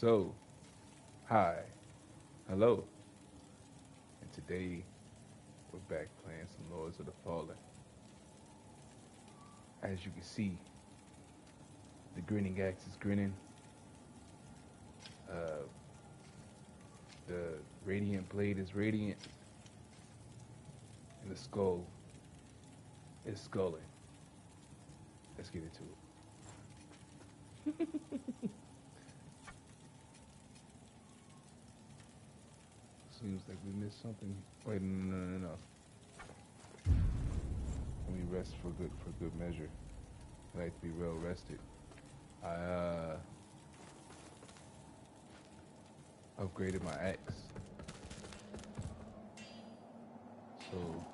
So, hi, hello, and today we're back playing some Lords of the Fallen. As you can see, the grinning axe is grinning. Uh, the radiant blade is radiant, and the skull is sculling. Let's get into it. Seems like we missed something. Wait, no. Let me rest for good measure. I like to be well rested. I upgraded my axe, so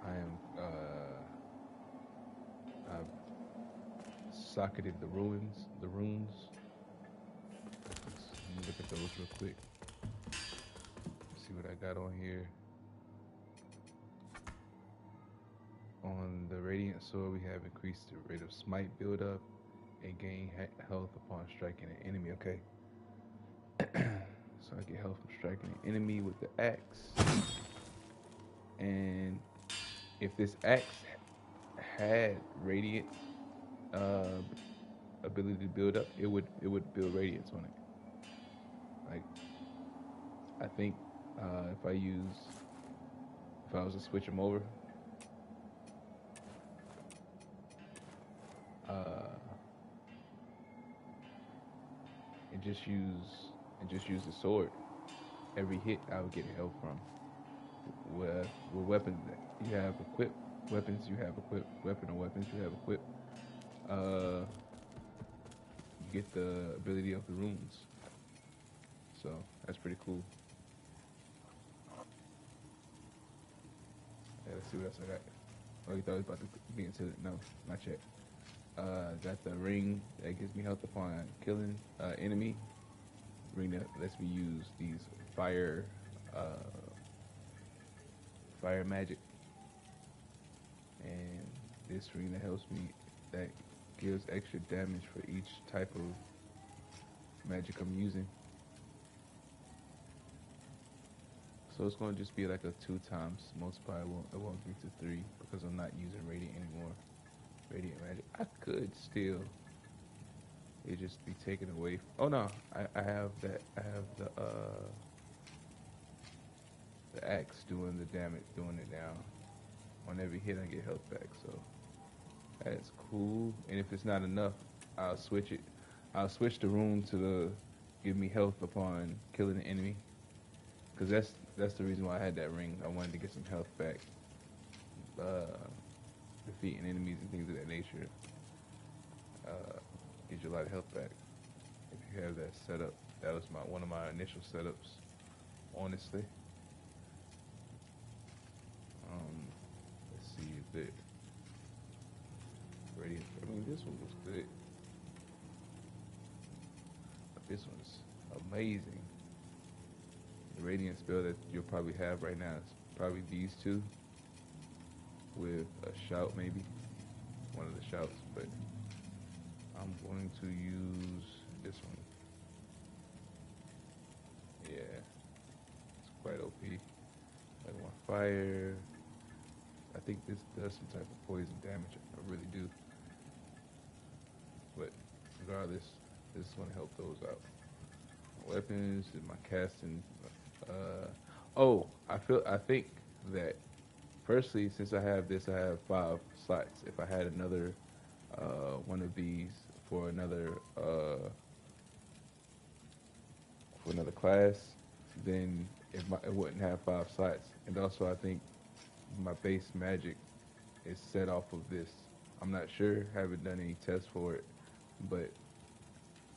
I am I've socketed the runes. Let me look at those real quick. See what I got on here. On the Radiant Sword, we have increased the rate of smite buildup and gain health upon striking an enemy. Okay. So I get health from striking an enemy with the axe. And if this axe had radiant uh, ability to build up, it would build radiance on it. Like I think if I was to switch them over, uh, and just use the sword. Every hit I would get health from. With weapons that you have equipped, weapon or weapons you have equipped, uh, you get the ability of the runes. So that's pretty cool. Yeah, let's see what else I got. Oh, you thought I was about to be into it? No, not yet. Got the ring that gives me health upon killing enemy. Ring that lets me use these uh, fire magic, and this ring that helps me that gives extra damage for each type of magic I'm using. So it's going to just be like a 2 times multiply. It won't be to 3 because I'm not using radiant anymore. Radiant magic. I could still. It just be taken away. Oh no, I have that. I have the axe doing the damage, doing it now. On every hit, I get health back. So that's cool. And if it's not enough, I'll switch it. I'll switch the rune to the give me health upon killing an enemy. Because that's the reason why I had that ring. I wanted to get some health back, uh, defeating enemies and things of that nature. Uh, Gives you a lot of health back if you have that set up. That was one of my initial setups, honestly. Let's see if it radiant. I mean, this one was good, but this one's amazing. The radiant spell that you'll probably have right now is probably these two with a shout, maybe one of the shouts, but I'm going to use this one. Yeah, it's quite OP. I want fire. I think this does some type of poison damage. I really do. But regardless, this is going to help those out. Weapons and my casting. I think that firstly, since I have this, I have 5 slots. If I had another one of these for another class, then it wouldn't have 5 slots. And also, I think my base magic is set off of this. I'm not sure, haven't done any tests for it, but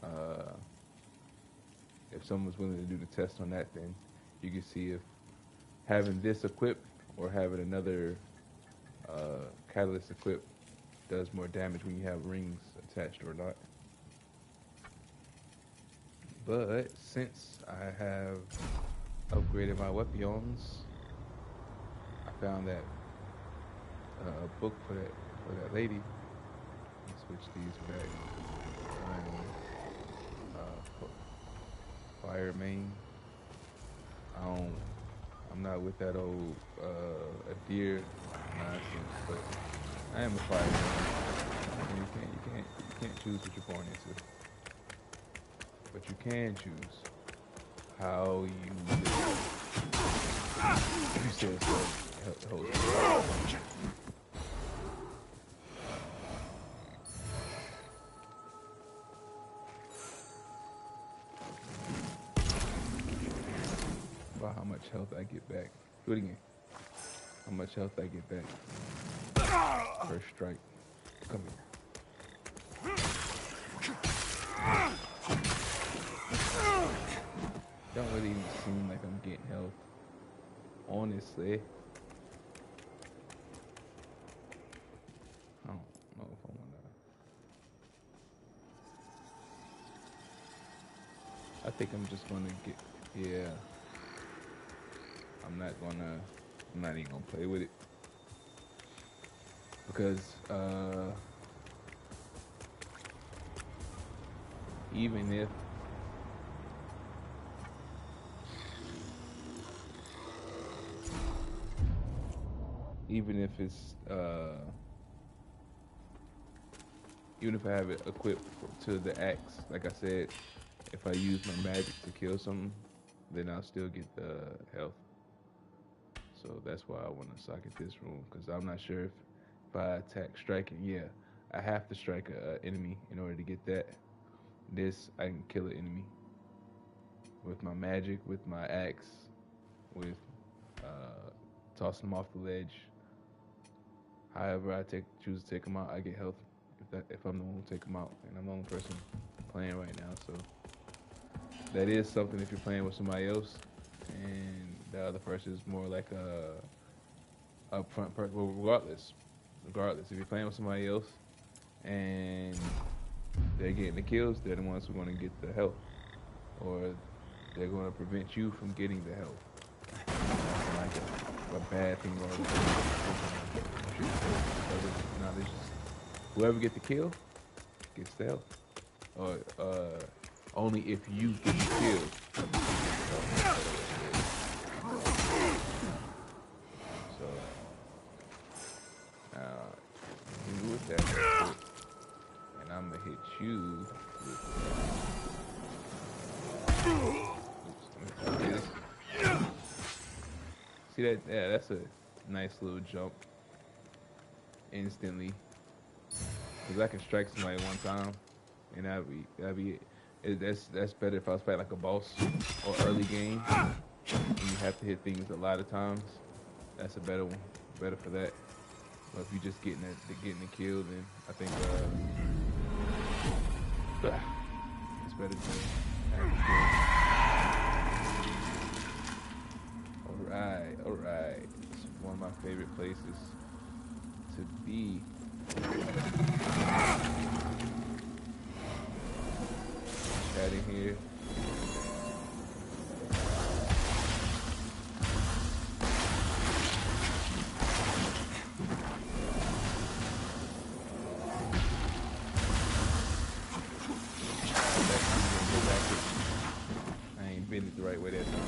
uh, if someone's willing to do the test on that, then you can see if having this equipped or having another catalyst equipped does more damage when you have rings attached or not. But since I have upgraded my weapons, I found that book for that lady. Let's switch these back. fire main. I don't. I'm not with that old a deer nonsense, but I am a fire main. And you can't choose what you're born into, but you can choose how you live. You said so. Host. About how much health I get back. Do it again. How much health I get back. First strike. Come here. Don't really even seem like I'm getting health. Honestly. I don't know if I wanna. I think I'm just gonna get. Yeah. I'm not even gonna play with it. Because even if it's even if I have it equipped to the axe, like I said, if I use my magic to kill something, then I'll still get the health. So that's why I want to socket this room, because I'm not sure if I attack striking, yeah, I have to strike an enemy in order to get that. This, I can kill an enemy with my magic, with my axe, with tossing them off the ledge. However, choose to take them out, I get health. If I'm the one who take them out, and I'm the only person playing right now, so that is something if you're playing with somebody else, and the other person is more like a upfront person. Well, regardless, if you're playing with somebody else and they're getting the kills, they're the ones who are going to get the health, or they're going to prevent you from getting the health. Like a bad thing or whoever gets the kill gets the health, or only if you get the kill. So now you with that, and I'm gonna hit you with. See that? Yeah, that's a nice little jump. Instantly, because I can strike somebody one time, and that'd be it. That's better if I was fighting like a boss or early game, and you have to hit things a lot of times. That's a better one, better for that. But if you just getting the kill, then I think it's better to all right. It's one of my favorite places to be. Chatting here. I ain't been it the right way that time.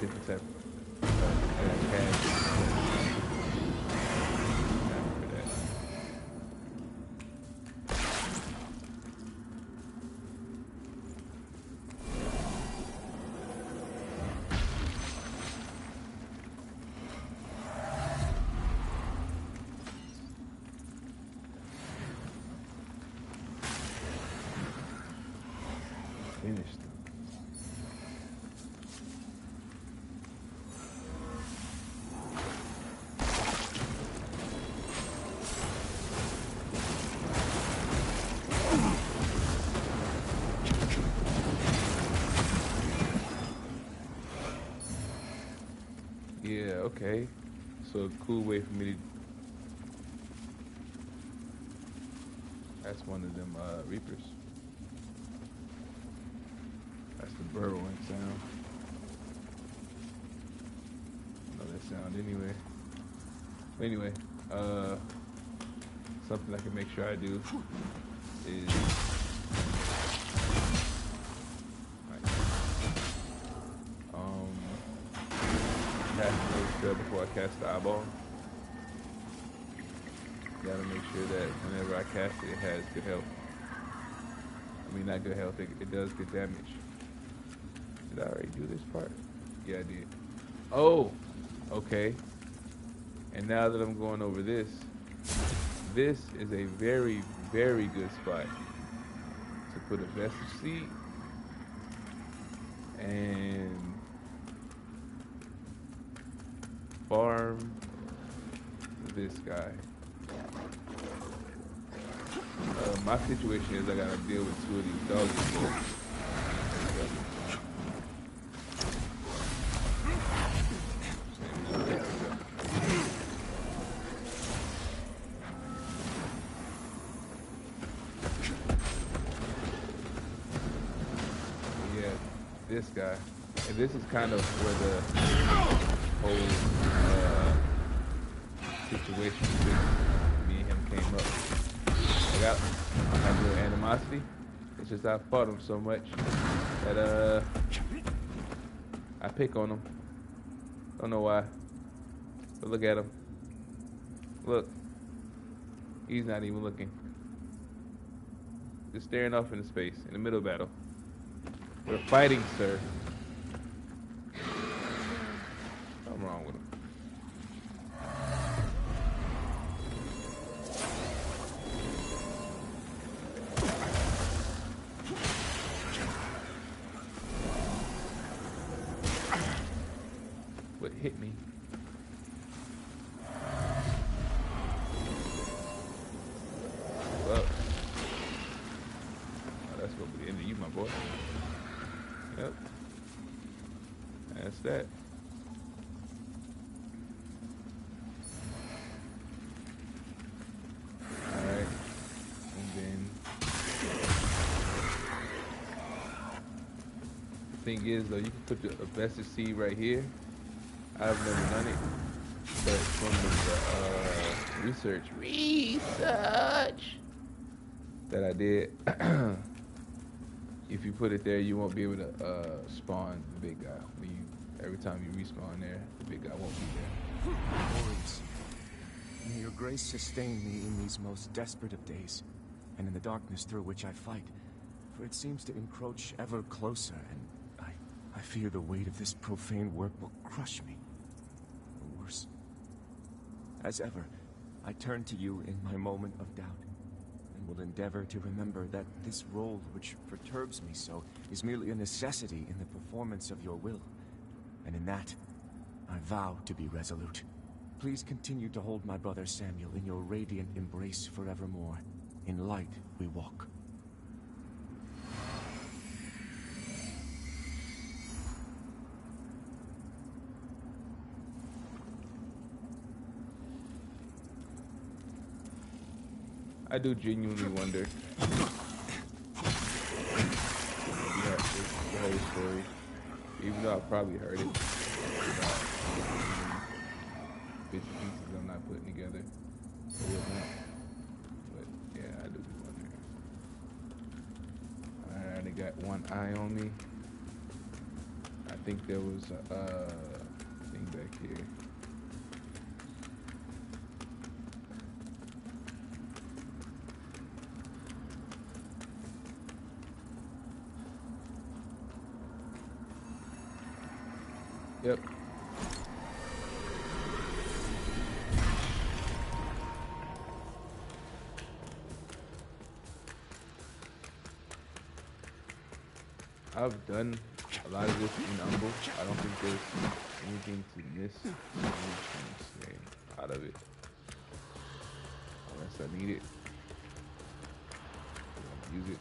Different type of cash. Finished. Yeah, okay. So a cool way for me to... That's one of them Reapers. That's the burrowing sound. I know that sound anyway. Anyway, uh, something I can make sure I do is right, cast another spell before I cast the eyeball. Gotta make sure that whenever I cast it, it has good health. I mean, not good health, it does good damage. Did I already do this part? Yeah, I did. Oh, okay. And now that I'm going over this, this is a very, very good spot to put a vestige seed and farm this guy. My situation is I gotta deal with two of these dogs. Yeah, this guy. And this is kind of where the whole situation between me and him came up. I have a little animosity. It's just I fought him so much that I pick on him. Don't know why. But look at him. Look. He's not even looking. Just staring off into space in the middle of battle. We're fighting, sir. Something wrong with him. What hit me? Well, that's gonna be the end of you, my boy. Yep. That's that. Alright. And then the thing is though, you can put a vestige seed right here. I've never done it. But from the research that I did, if you put it there, you won't be able to spawn the big guy. Every time you respawn there, the big guy won't be there. Warriors, may your grace sustain me in these most desperate of days, and in the darkness through which I fight, for it seems to encroach ever closer, and I fear the weight of this profane work will crush me. Or worse. As ever, I turn to you in my moment of doubt, and will endeavor to remember that this role which perturbs me so is merely a necessity in the performance of your will. And in that, I vow to be resolute. Please continue to hold my brother Samuel in your radiant embrace forevermore. In light we walk. I do genuinely wonder. Yeah, the whole story. Even though I probably heard it. Bits and pieces I'm not putting together. But yeah, I do be wondering. I already got one eye on me. I think there was a thing back here. Yep. I've done a lot of this in Umble. I don't think there's anything to miss. Anything out of it. Unless I need it. Use it.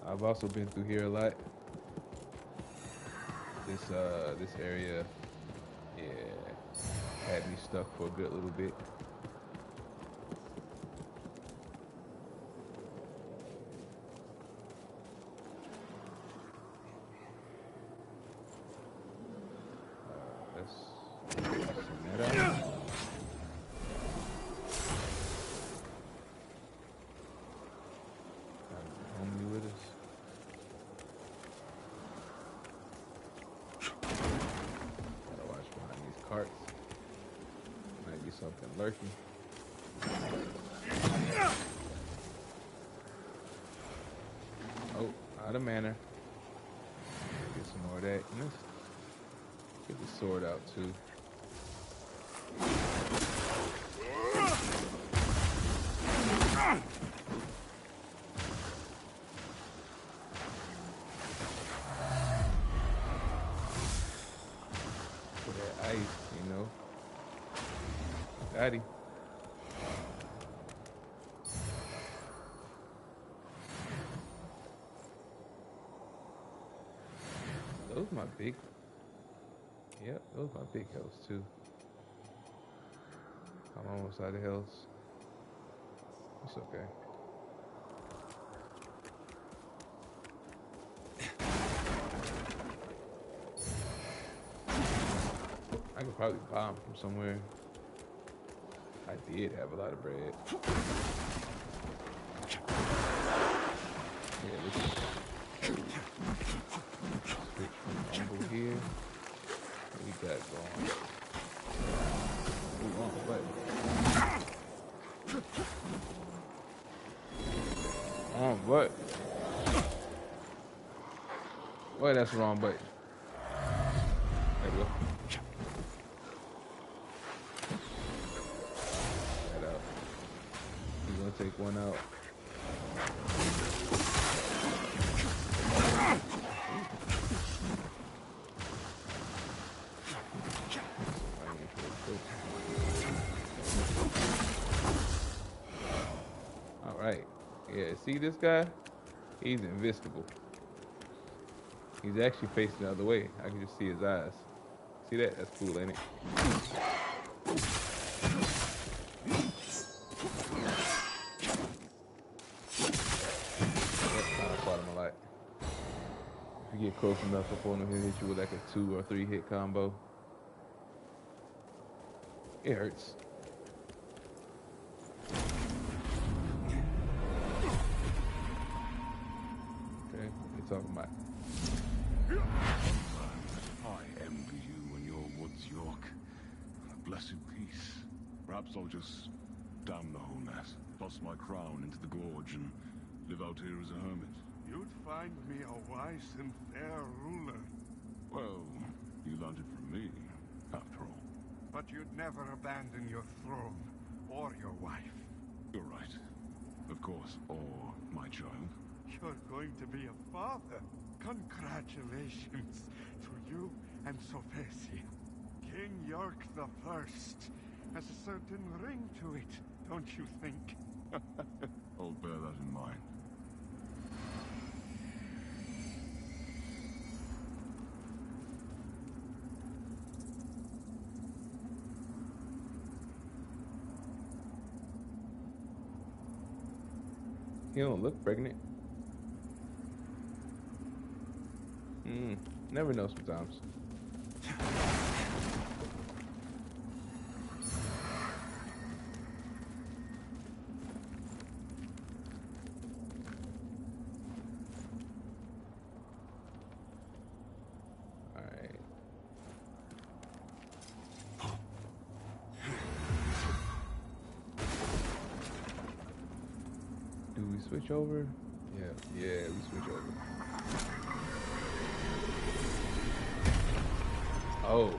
I've also been through here a lot. This area, yeah, had had me stuck for a good little bit. Let's send that out. Homie with us. Gotta watch behind these carts. Might be something lurking. Oh, out of mana. Get some more of that. Get the sword out too. For that ice, you know. Got him. Those my big. Yep, those my big health too. I'm almost out of health. It's okay. I could probably buy them from somewhere. I did have a lot of bread. Yeah, this is switch here. What we got going? Ooh, wrong button. Wrong button. Boy, that's the wrong button. There we go. That out. He's gonna take one out. Alright. Yeah, see this guy? He's invisible. He's actually facing the other way. I can just see his eyes. See that? That's cool, ain't it? That's kind of part of my life. If you get close enough before him, he'll hit you with like a 2 or 3 hit combo. It hurts. Okay, what you talking about? I envy you and your woods, York. A blessed peace. Perhaps I'll just damn the whole mess, toss my crown into the gorge, and live out here as a hermit. You'd find me a wise and fair ruler. Well, you learned it from me, after all. But you'd never abandon your throne, or your wife. You're right. Of course, or my child. You're going to be a father. Congratulations to you and Sophesia. King York the First has a certain ring to it, don't you think? I'll bear that in mind. He don't look pregnant. Never know sometimes. Alright. Do we switch over? Yeah, we switch over. Oh.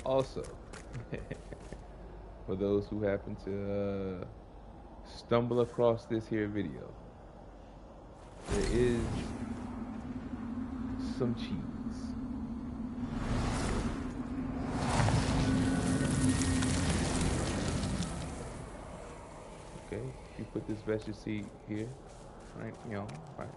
Also, for those who happen to stumble across this here video, there is some cheese. Okay, you put this vestige seed here, right? You know, right.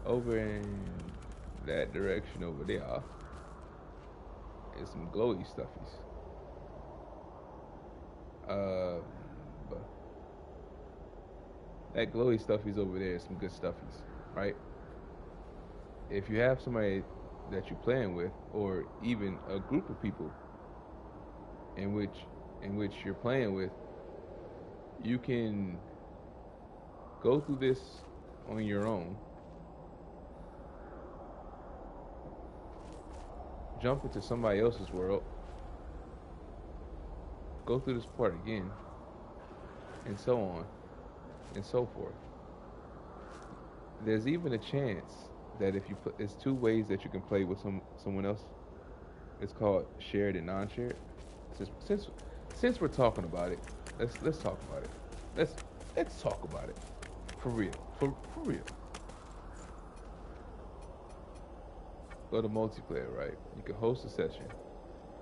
over in that direction over there is some glowy stuffies. But that glowy stuffies over there is some good stuffies, right? If you have somebody that you're playing with, or even a group of people in which you're playing with, you can go through this on your own. Jump into somebody else's world. Go through this part again, and so on, and so forth. There's even a chance that if you put, there's two ways that you can play with someone else. It's called shared and non-shared. Since we're talking about it, let's talk about it. Let's talk about it for real. For real. Go to multiplayer, right? You can host a session.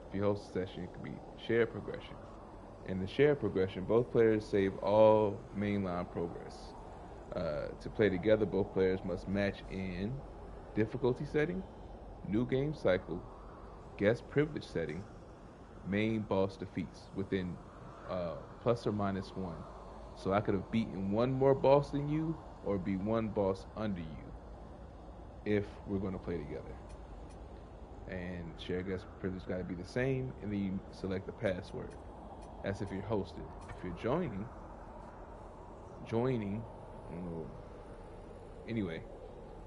If you host a session, it could be shared progression. In the shared progression, both players save all mainline progress. To play together, both players must match in difficulty setting, new game cycle, guest privilege setting, main boss defeats within plus or minus one. So I could have beaten one more boss than you, or be one boss under you, if we're going to play together. And shared guest privilege got to be the same, and then you select the password. That's if you're hosted. If you're joining, anyway,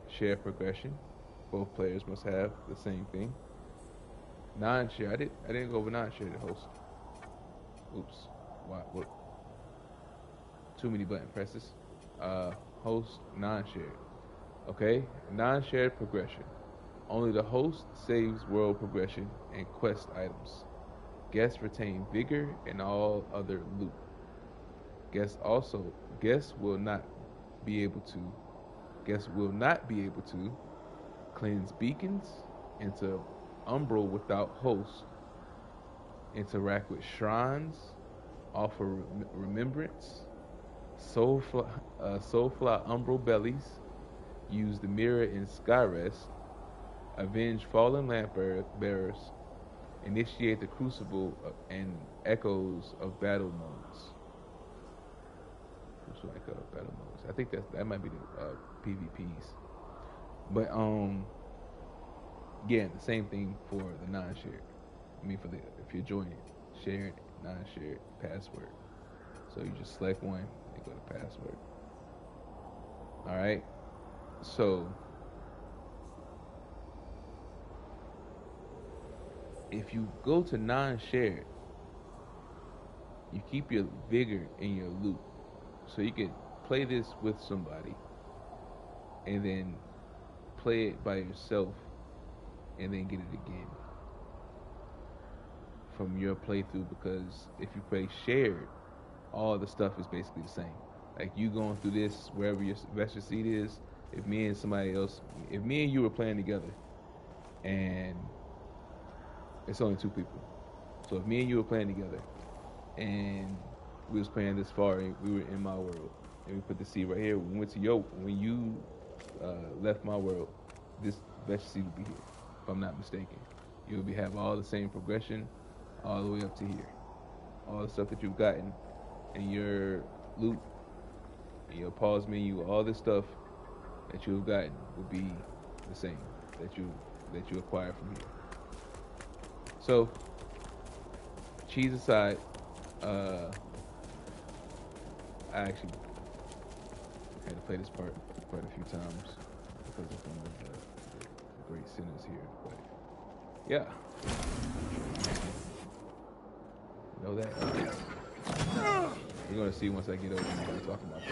shared progression. Both players must have the same thing. Non-share. I didn't go over non-share to host. Oops. What? Too many button presses. Host non-shared. Okay. Non-shared progression. Only the host saves world progression and quest items. Guests retain vigor and all other loot. Guests will not be able to cleanse beacons, into umbral without host, interact with shrines, offer remembrance, soulfly umbral bellies, use the mirror in Skyrest, avenge fallen lamp bearers, initiate the crucible and echoes of battle modes. I think that might be the PvPs. But yeah, the same thing for the non-shared. If you're joining, shared, non-shared, password. So you just select one and go to password. All right. So if you go to non-shared, you keep your vigor in your loot. So you can play this with somebody and then play it by yourself and then get it again from your playthrough, because if you play shared, all the stuff is basically the same. Like you going through this wherever your investor seat is, if me and you were playing together, and it's only two people. So if me and you were playing together and we was playing this far, and we were in my world, and we put the seat right here. We went to when you left my world, this best seat would be here, if I'm not mistaken. You'll have all the same progression, all the way up to here. All the stuff that you've gotten in your loot, in your pause menu, all this stuff that you've gotten will be the same that you acquire from here. So, cheese aside, I actually had to play this part quite a few times because of one of the great sinners here. But yeah, know that. You're gonna see once I get over and start talking about it.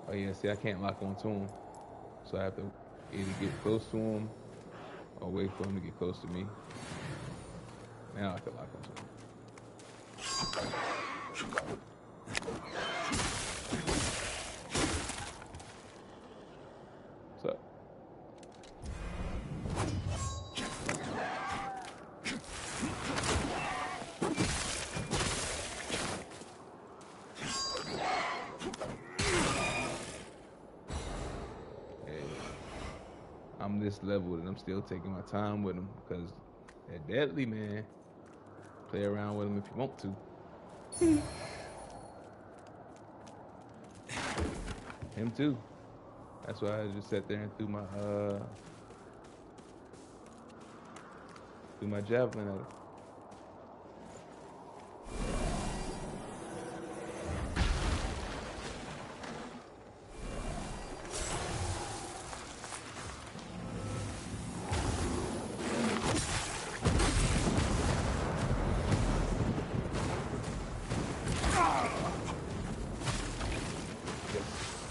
Oh yeah, see, I can't lock onto him, so I have to either get close to him or wait for him to get close to me. Now I can lock onto him. What's up? this level, and I'm still taking my time with them because they're deadly, man. Play around with them if you want to. Him too. That's why I just sat there and threw my javelin at him.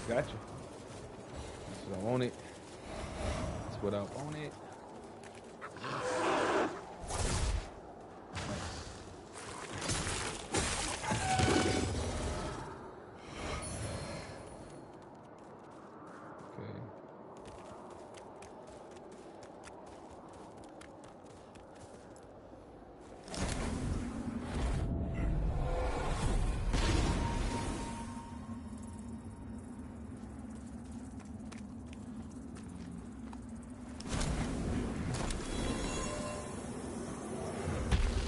Gotcha. That's what I wanted. That's what I wanted.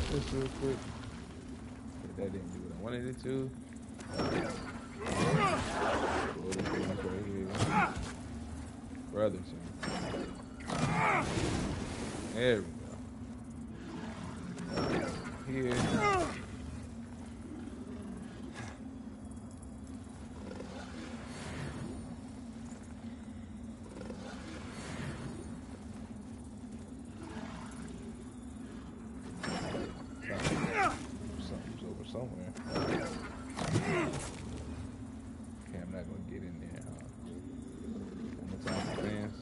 Just real quick. Okay, that didn't do what I wanted it to. Pull this thing right here. Brothers. There we go. Here. Something's over somewhere. Okay, I'm not gonna get in there, huh? One more time for fans.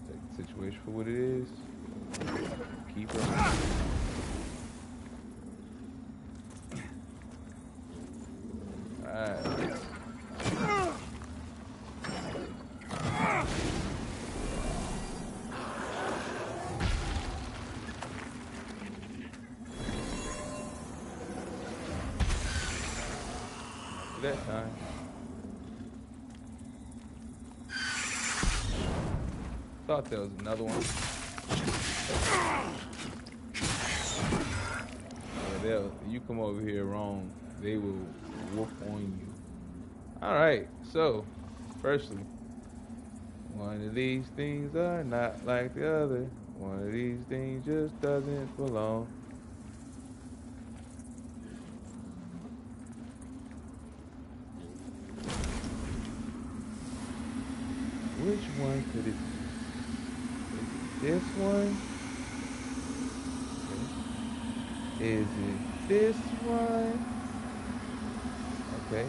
Take the situation for what it is. Keep running. Alright. That time. Thought there was another one. Yeah, you come over here wrong, they will whoop on you. Alright, so, firstly, one of these things are not like the other. One of these things just doesn't belong. Which one could it be? Is it this one? Is it this one? Okay.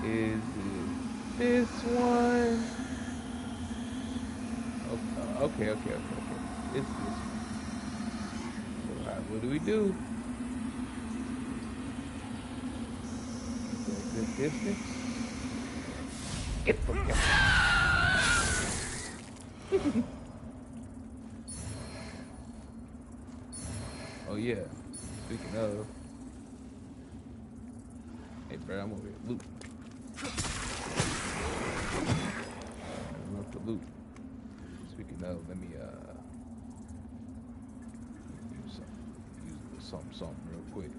Is it this one? Okay. It's this one. So, alright, what do we do? Is that a good distance? Get from here. Oh yeah, speaking of, hey bro, I'm over here loot. I'm up to loot. Speaking of, let me use something real quick.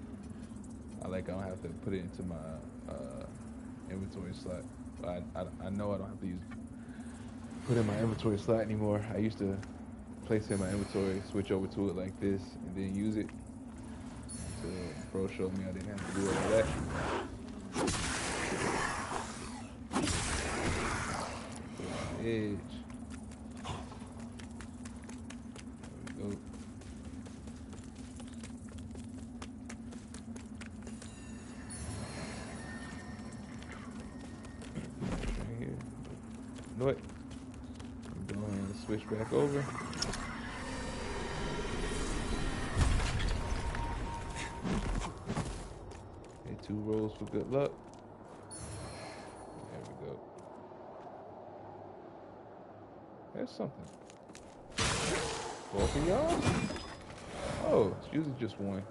I don't have to put it into my inventory slot. I know I don't have to put in my inventory slot anymore. I used to place it in my inventory, switch over to it like this, and then use it. So bro showed me I didn't have to do all that. Edge. There we go. Right here. You know what? I'm going to switch back over. Okay, 2 rolls for good luck. There we go. There's something. Both of y'all? Oh, it's usually just one.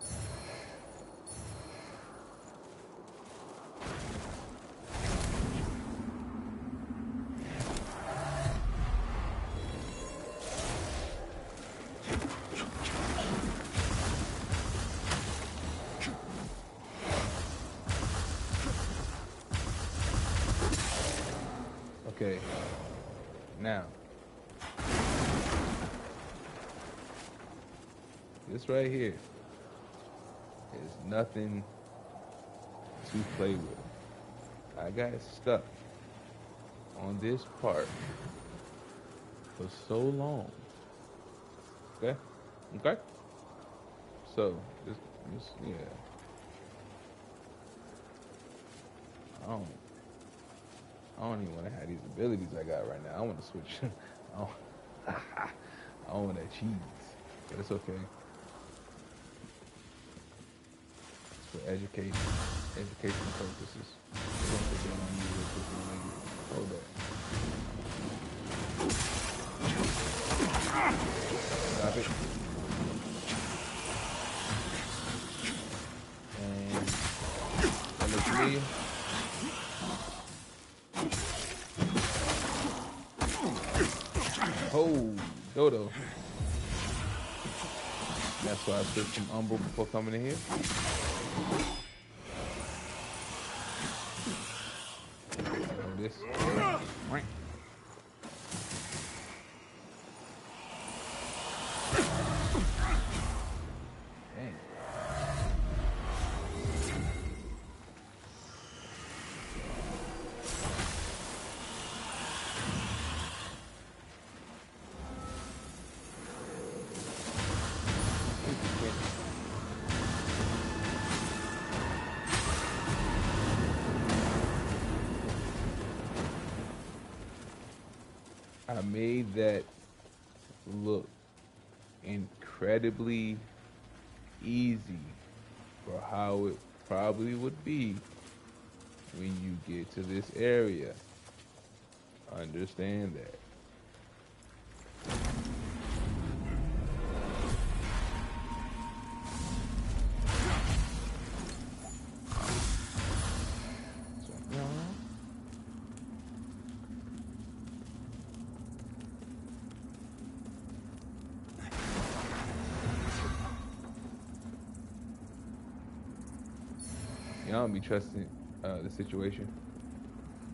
Okay. Now, this right here is nothing to play with. I got stuck on this part for so long. Okay? Okay? So, this yeah. I don't even want to have these abilities I got right now. I want to switch. I don't, I don't want that cheese, but it's okay. It's for education purposes. I'm gonna put that on you real quick and make it. Hold that. Stop it. And that looks familiar. Oh, Dodo. That's why I switched from Umbral before coming in here. This. Dang. I made that look incredibly easy for how it probably would be when you get to this area. Understand that. I don't be trusting the situation.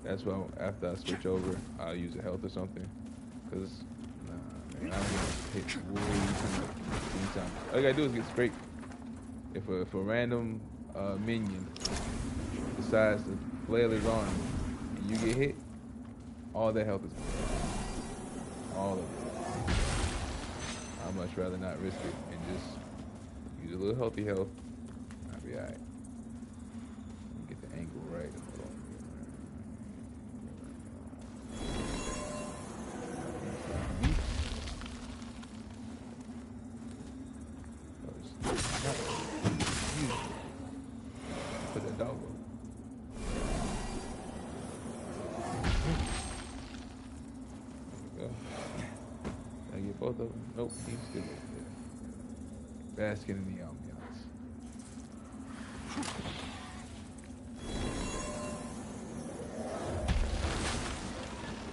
That's why after I switch over, I'll use a health or something. Cause nah, man, I don't get hit way too much anytime. All you gotta do is get scraped. If a random minion decides to flail his arm and you get hit, all that health is gone. All of it. I'd much rather not risk it and just use a little healthy health. I'll be alright. Get the angle right. Hold on. Put that dog up. There we go. Did I get both of them? Nope, he's still over there. Basking in the ambiance.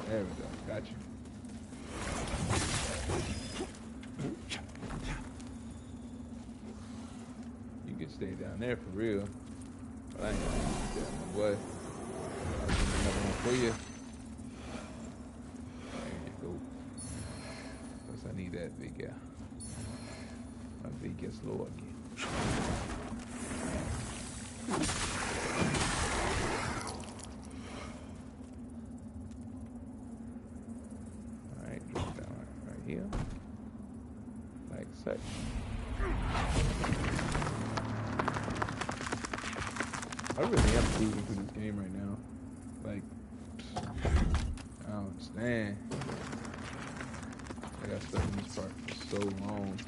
There we go. Got you. You can stay down there for real. But I ain't gonna do that, my boy. I'll do another one for you. There you go. Plus I need that big guy. My big gets low again. Alright, drop down right here. Like such. I really am cruising through this game right now. Like, I don't understand. I got stuck in this part for so long.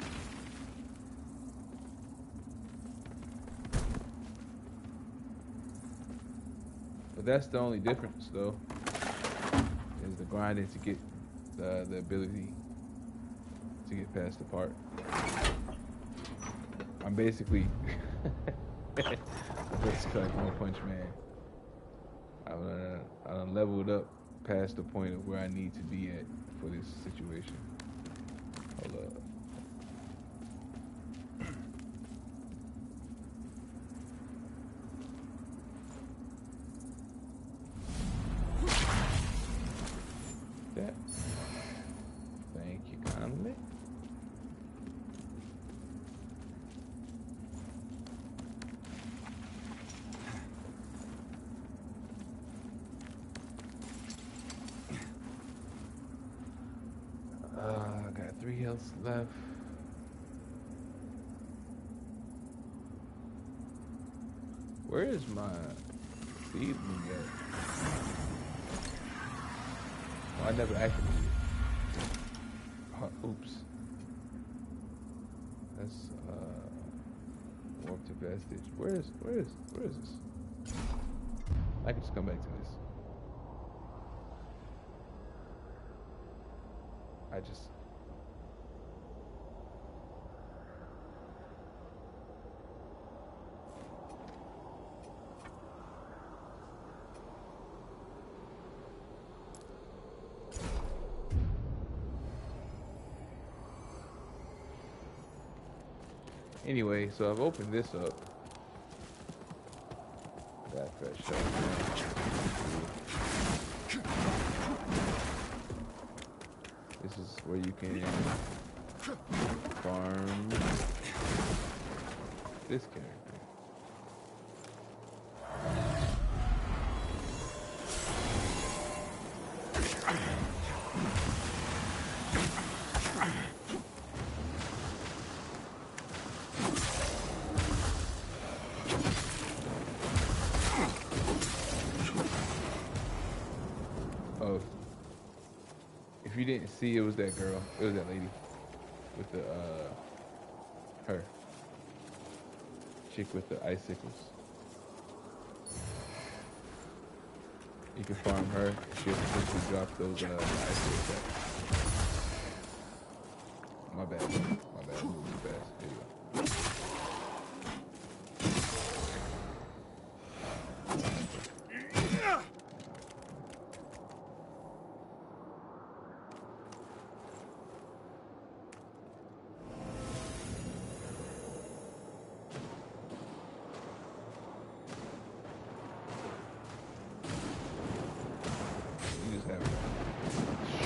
But that's the only difference, though, is the grinding to get the ability to get past the part. I'm basically like One Punch Man. I done leveled up past the point of where I need to be at for this situation. Hold up. else left? Where is my seedling at? Oh, I never activated it. Oh, oops. That's warp to vestige. Where is this? I can just come back to this. I just anyway, so I've opened this up. Got that shot. This is where you can farm this character. Oh, if you didn't see, it was that girl. It was that lady with the her chick with the icicles. You can farm her. She'll potentially drop those icicles back. My bad. My bad. Moving too fast. There you go. You just have a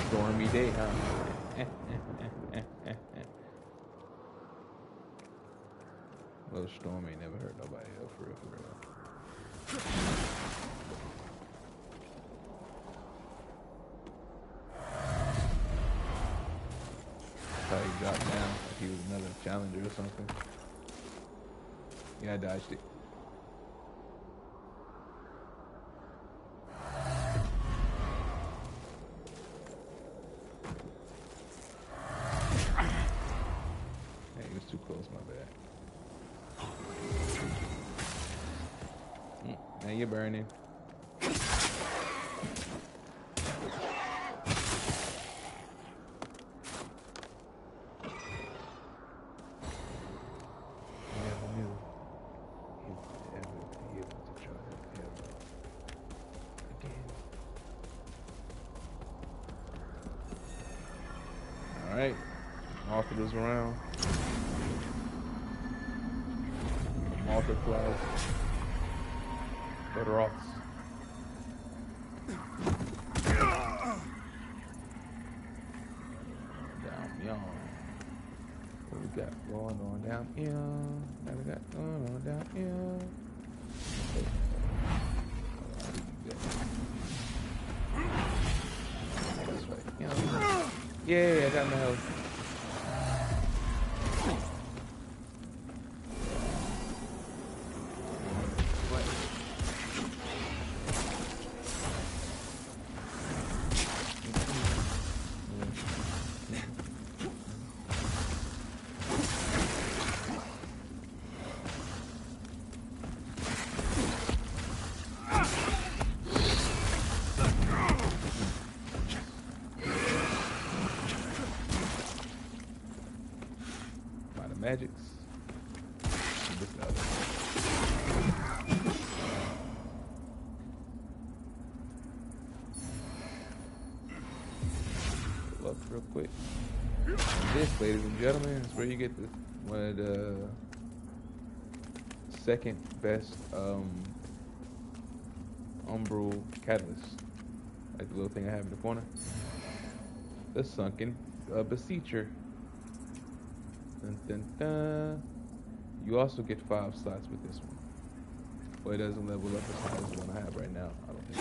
stormy day, huh? Little storm ain't never hurt nobody though, for real, for real. Thought he dropped down like he was another challenger or something. Yeah, I dodged it. Hey, he was too close, my bad. Now you're burning. Alright, Malta is around. Malta flies. Better off. Down young. What we got going on down here? What we got going on down here? That's right. Yeah, I got my health. Magics. Look real quick. And this, ladies and gentlemen, is where you get the one of the second best umbral catalysts. Like the little thing I have in the corner. The sunken beseecher. Dun, dun, dun. You also get 5 slots with this one. But it doesn't level up as high as the one I have right now, I don't think.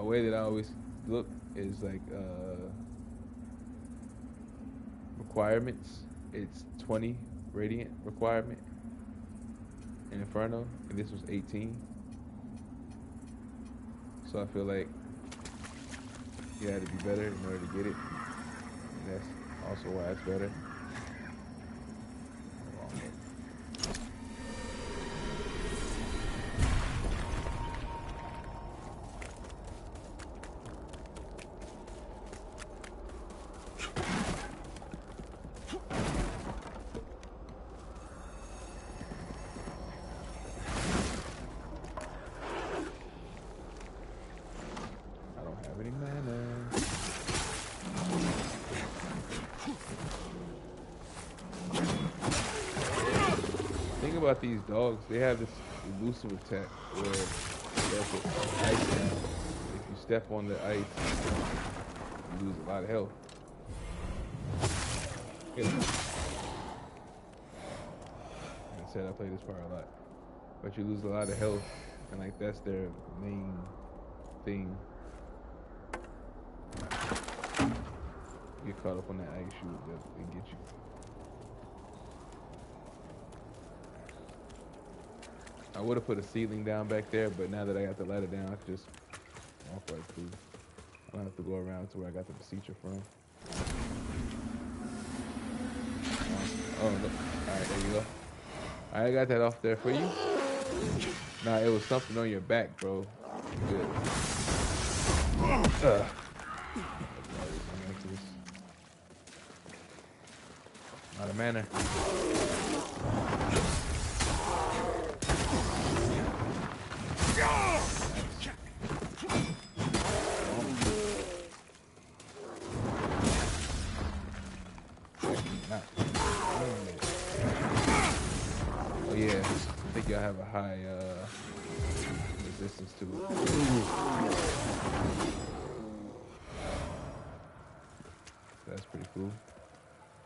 a way that I always look is like requirements. It's 20 radiant requirement in Inferno, and this was 18. So I feel like you had to be better in order to get it. And that's also why it's better. I don't have any mana. Think about these dogs. They have this elusive attack where they put ice down. If you step on the ice, you lose a lot of health. I said I play this part a lot. But you lose a lot of health, and like that's their main thing. Get caught up on that ice shoot, they get you. I would have put a ceiling down back there, but now that I got the ladder down, I can just walk right through. I don't have to go around to where I got the procedure from. Oh, look. Alright, there you go. I got that off there for you. Nah, it was something on your back, bro. Good. Not a mana. Oh yeah, I think y'all have a high resistance to it. That's pretty cool.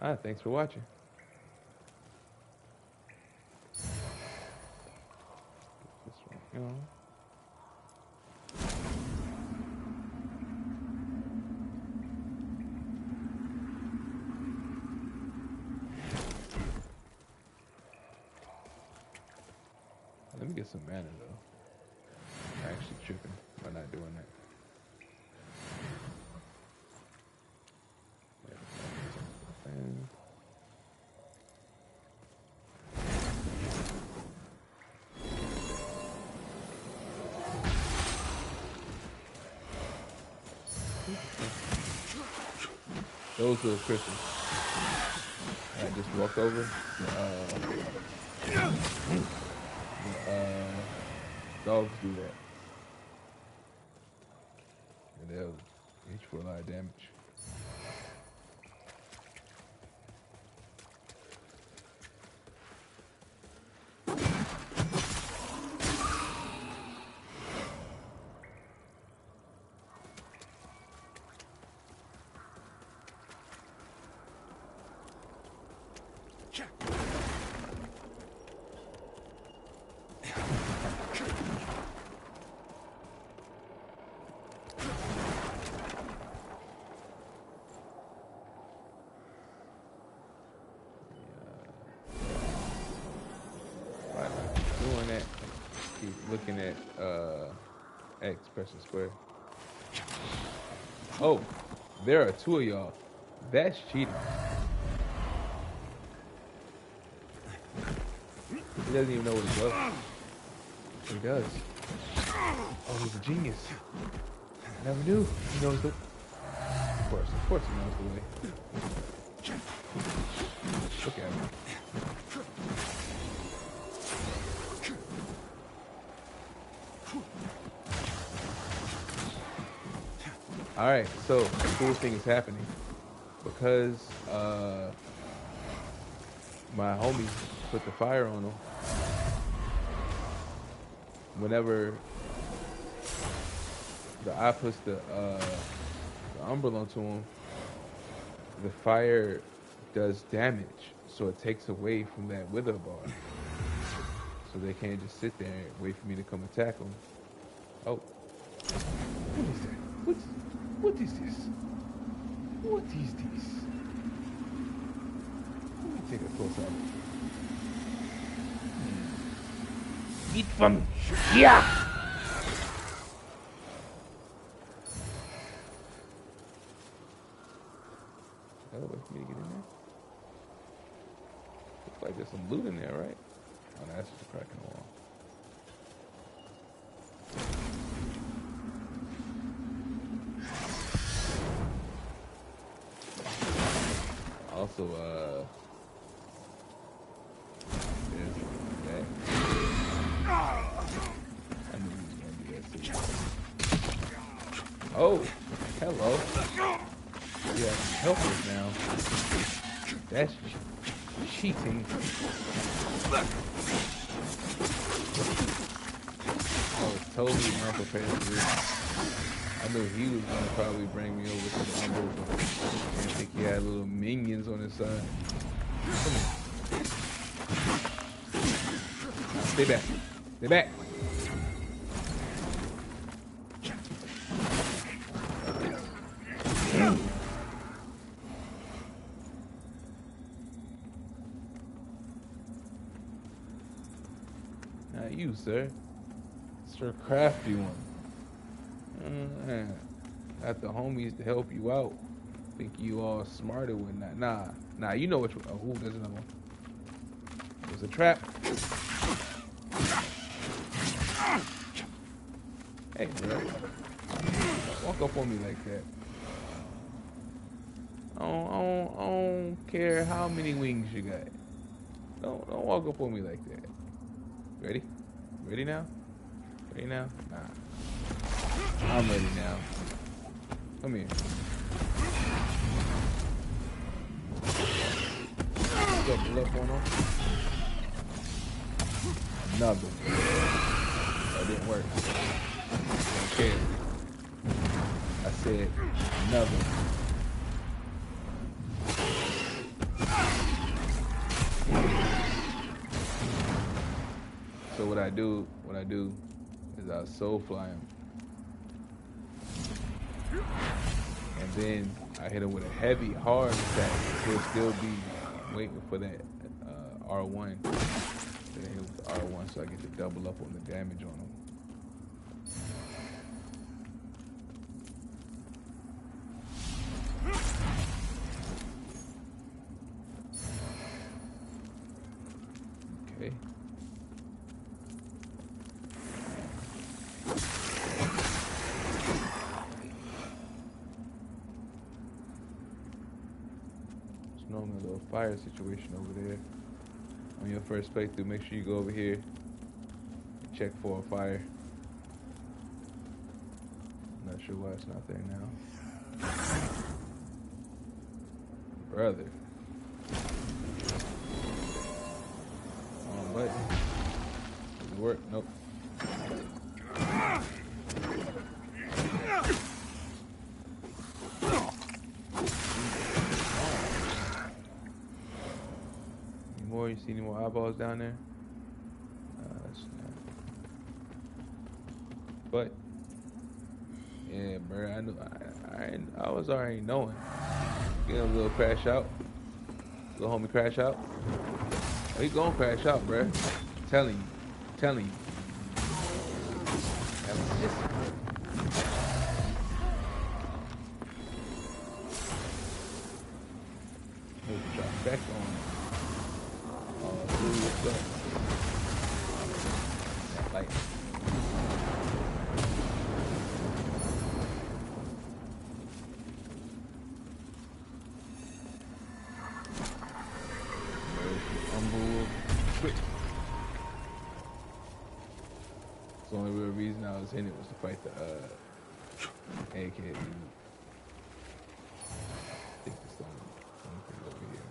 Alright, thanks for watching. This one, you know. Let me get some mana though. I'm actually tripping by not doing that. Those are crystals. I just walked over. Dogs do that. And they'll hit you for a lot of damage. Doing that, keep looking at X, pressing square. Oh, there are two of y'all. That's cheating. He doesn't even know what he does. He does. Oh, he's a genius. I never knew. He knows the... Of course he knows the way. Look at him. Alright, so the coolest thing is happening. Because my homie put the fire on him. Whenever I push the umbral onto him, the fire does damage. So it takes away from that wither bar. So they can't just sit there and wait for me to come attack them. Oh. What is that? What is this? What is this? Let me take a close look. Eat from here! Another way for me to get in there? Looks like there's some loot in there, right? Oh, no, that's just a crack in the wall. Also, there's that. I knew he was gonna do that too. Oh, hello. Yeah, helpers now. That's cheating. I was totally unprepared for this. I knew he was gonna probably bring me over to the umbrella. I didn't think he had little minions on his side. Come here. Stay back. Stay back. Not you, sir. It's your crafty one. Got the homies to help you out. Think you all smart or whatnot. Nah, you know which one. Oh, there's another one. There's a trap. Hey, bro. Don't walk up on me like that. I don't care how many wings you got. Don't walk up on me like that. Ready? Ready now? Ready now? Nah. I'm ready now. Come here. Double up on him. Another. That didn't work. Don't care. I said another. So what I do is I soul fly him. And then I hit him with a heavy, hard attack. He'll still be waiting for that R1. Then I hit him with the R1 so I get to double up on the damage on him. Okay. Normally a little fire situation over there. On your first playthrough, make sure you go over here and check for a fire. I'm not sure why it's not there now. Brother. Wrong button. Does it work? Nope. You see any more eyeballs down there? That's not. But yeah, bro, I knew I was already knowing. Getting a little crash out, little homie crash out. Oh, he gonna crash out, bro. Telling you. Drop back on. That light. Quick. The only real reason I was in it was to fight the AK dude. I think it's the only thing over here.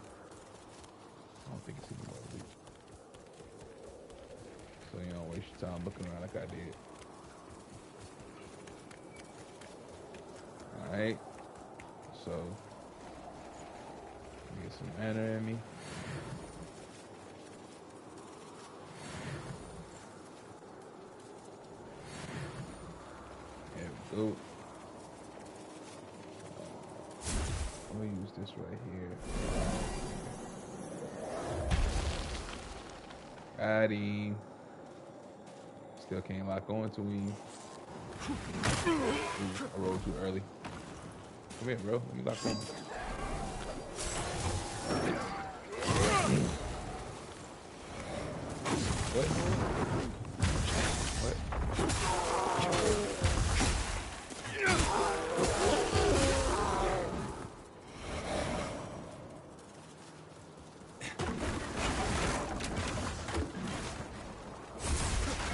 I don't think it's any more loot. So you don't waste your time looking around like I did. Alright. So get some mana in me. There we go. this right here. Got him. Still can't lock on to him. Ooh, I rolled too early. Come here, bro. Let me lock on. What? What?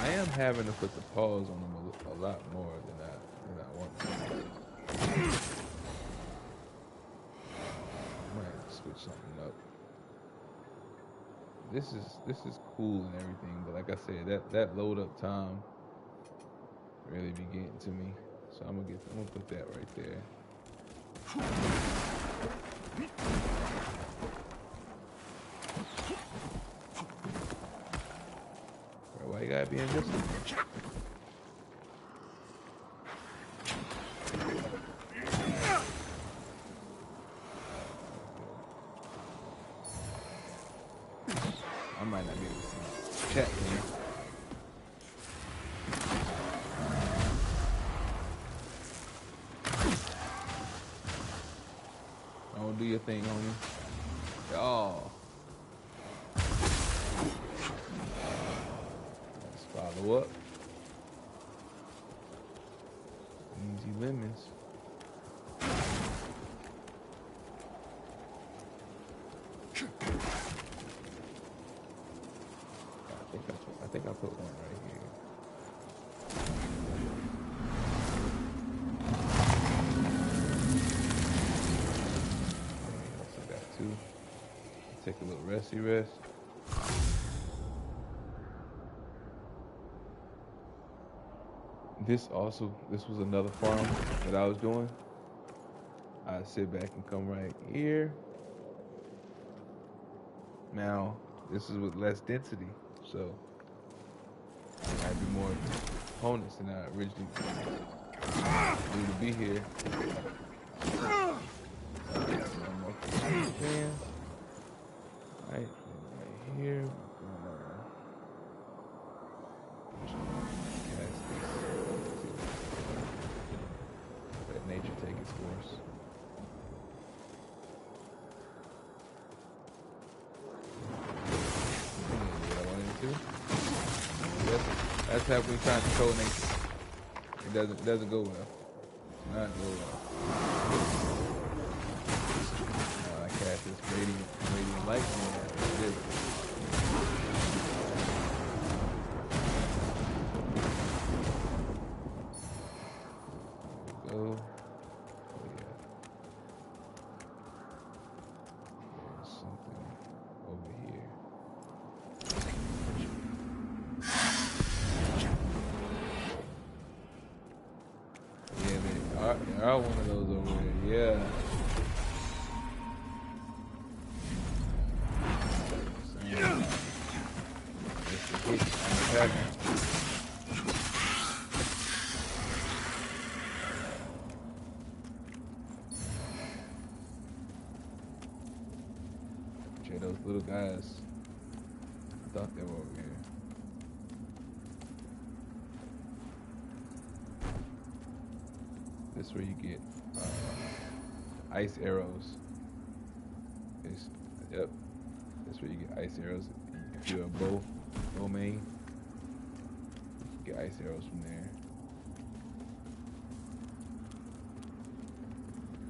I am having to put the pause on them a lot more than I want to. I might switch something up. This is cool and everything, but like I said, that load up time really be getting to me. So I'm gonna put that right there. Bro, why you gotta be invisible? I might not be able to see chat here. Don't do your thing, homie. Oh. Let's follow up. Easy lemons. I think I put one right here. I got two. Take a little resty rest. This was another farm that I was doing. I sit back and come right here. Now, this is with less density, so there might be more opponents than I originally knew to be here. Right here. Let nature take its course. That's how we try to control nature. It doesn't go well. It's not go well. I cast this radiant light on this. Go. Oh yeah. There's something over here. There are one of those over there, yeah. Okay, those little guys, I thought they were over here. This is where you get ice arrows. Yep. That's where you get ice arrows. If you're a bow main, you can get ice arrows from there.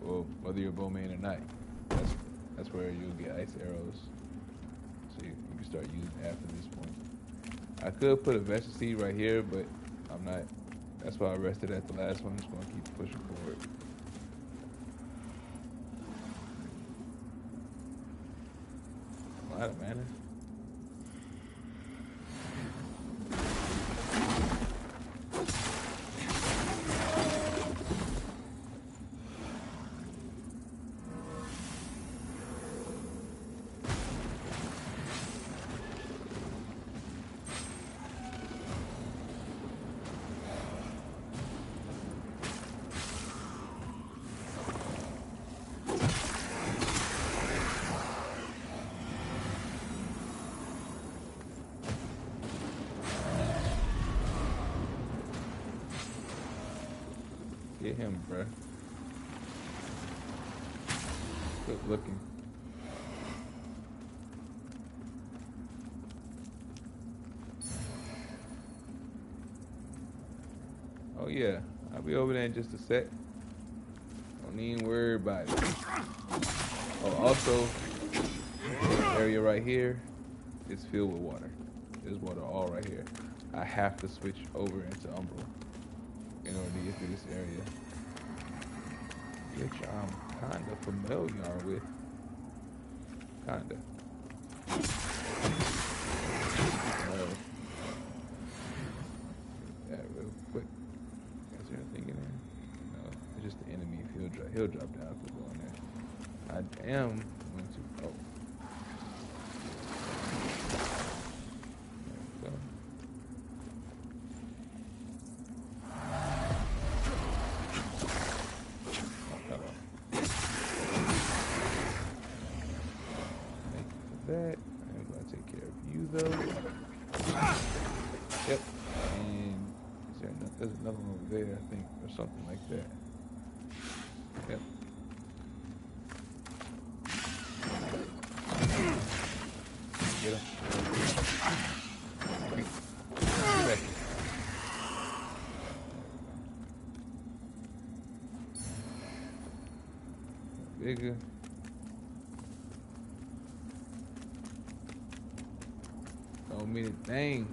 Well, whether you're a bow main or not, that's where you'll get ice arrows. So you can start using after this point. I could put a vegetable seed right here, but I'm not. That's why I rested at the last one. I'm just going to keep pushing forward. A lot of mana. Get him, bruh. Good looking. Oh yeah, I'll be over there in just a sec. Don't even worry about it. Oh, also, this area right here is filled with water. There's water all right here. I have to switch over into Umbral in order to get through this area, which I'm kind of familiar with. Kinda. That real quick. Is there anything in there? No, it's just the enemy. If he'll drop down if we go in there. I am going to. Oh. There we go. That. I'm going to take care of you though. Yep. And there's another one over there, I think, or something like that. Yep. Get him. Get back. Bigger. Don't mean a thing.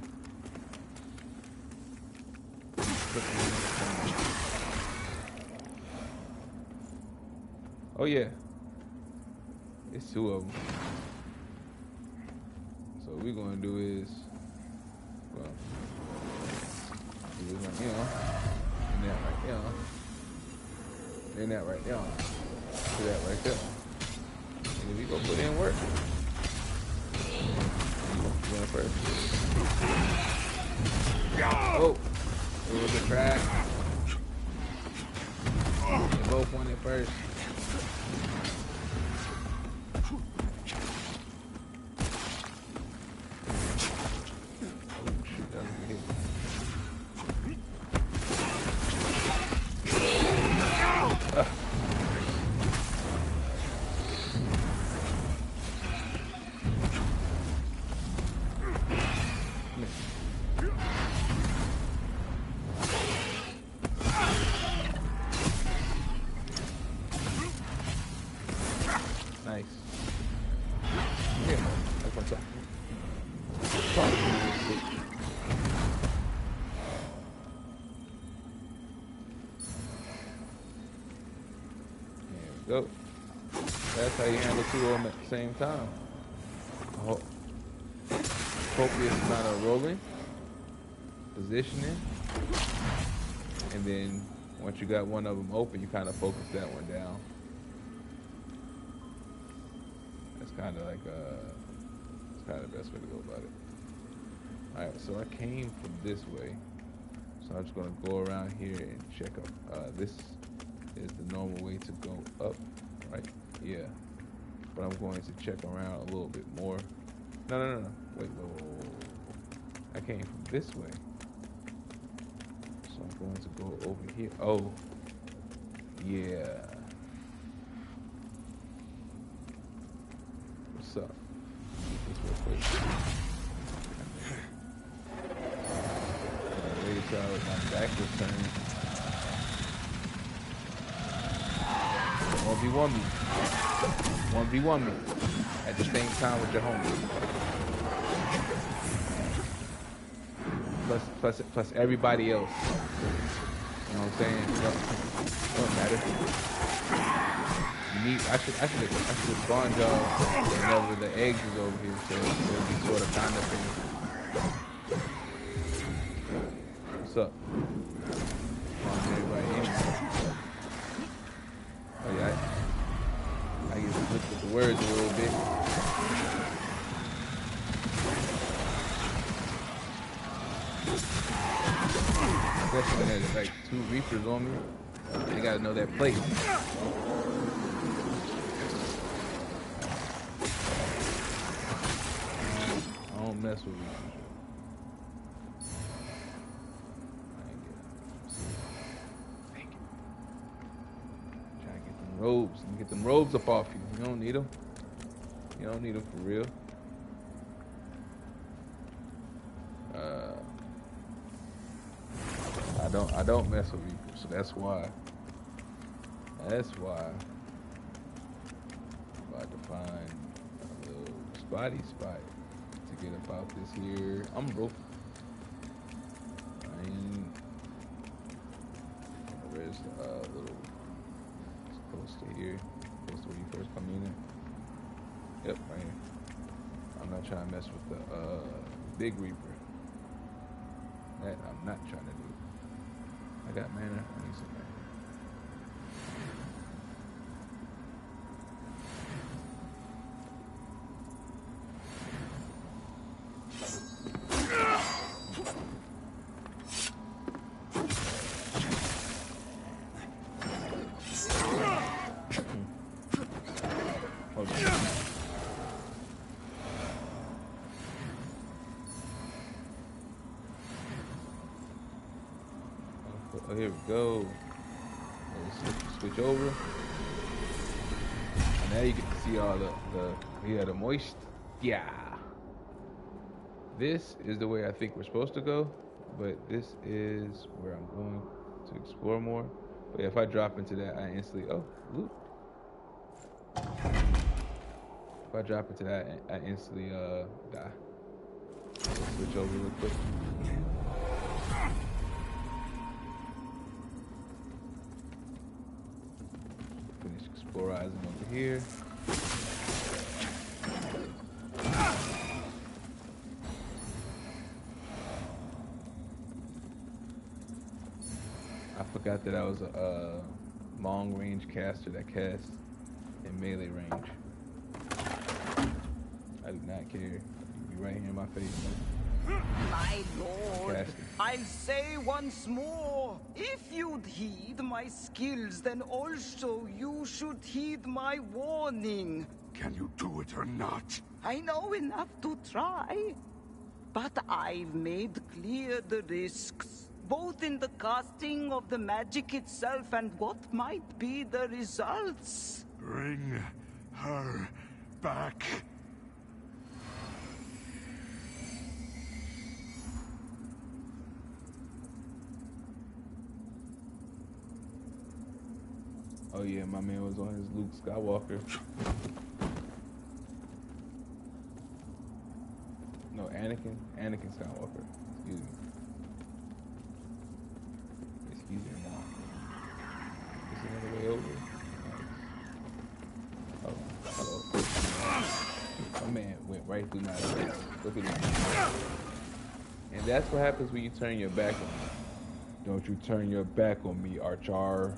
Oh yeah, it's two of them. So what we're gonna do is, well, do this right here, and that right there, and that right there, to that right there, and then we go put in work. Going first. Oh, it was a trap. They both won it first. Nice. Yeah, that's what's up. There we go. That's how you handle two of them at the same time. Hopefully it's not a rolling, positioning, and then once you got one of them open, you kind of focus that one down. It's kind of like it's kind of the best way to go about it. All right, so I came from this way, so I'm just gonna go around here and check up. This is the normal way to go up, right? Yeah, but I'm going to check around a little bit more. No. Wait, whoa. I came from this way, so I'm going to go over here. Oh, yeah. What's up? This real quick. Wait till my back was turned. 1v1 me. 1v1 me. At the same time with your homie. Plus everybody else. You know what I'm saying? Don't matter. I should spawn y'all whenever the eggs is over here, so it'll be sort of kind of thing. What's up? Everybody in. Oh yeah, I get to look at the words a little bit. Especially when there's like 2 Reapers on me. They gotta know that place. I don't mess with Reapers. I ain't get it. Thank you. Robes. Let me get them robes up off you. You don't need them. You don't need them for real. I don't mess with people, so that's why. That's why. I'm about to find a little spotty spot to get about this here Umbro. Where's the little, it's close to here, close to where you first come in. Yep, right here. I'm not trying to mess with the Big Reaper. That I'm not trying to do. I got mana. I need some mana. Oh, here we go. Switch over. And now you get to see all the moist. Yeah. This is the way I think we're supposed to go, but this is where I'm going to explore more. But if I drop into that, I instantly, loot. If I drop into that, I instantly die. So switch over real quick. Finish explorizing over here. I forgot that I was a long range caster that casts in melee range. I do not care. You be right here in my face. My lord, I'll say once more, if you'd heed my skills, then also you should heed my warning. Can you do it or not? I know enough to try, but I've made clear the risks, both in the casting of the magic itself and what might be the results. Bring her back. Oh yeah, my man was on his Luke Skywalker. No, Anakin Skywalker. Excuse me. Is another way over? Nice. Oh, hello. My man went right through my face. Look at that. And that's what happens when you turn your back on me. Don't you turn your back on me, Archer.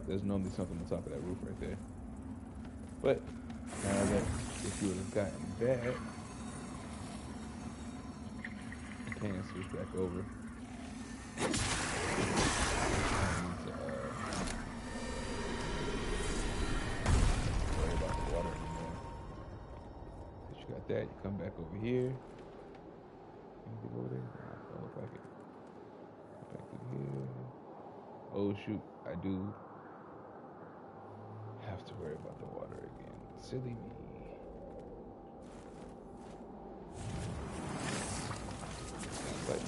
There's normally something on top of that roof right there. But now that if you would have gotten that, I can switch back over. I need to worry about the water anymore. Since you got that, you come back over here. Anything over there? Nah, don't look like it. Go back through here. Oh shoot, I do have to worry about the water again. Silly me. But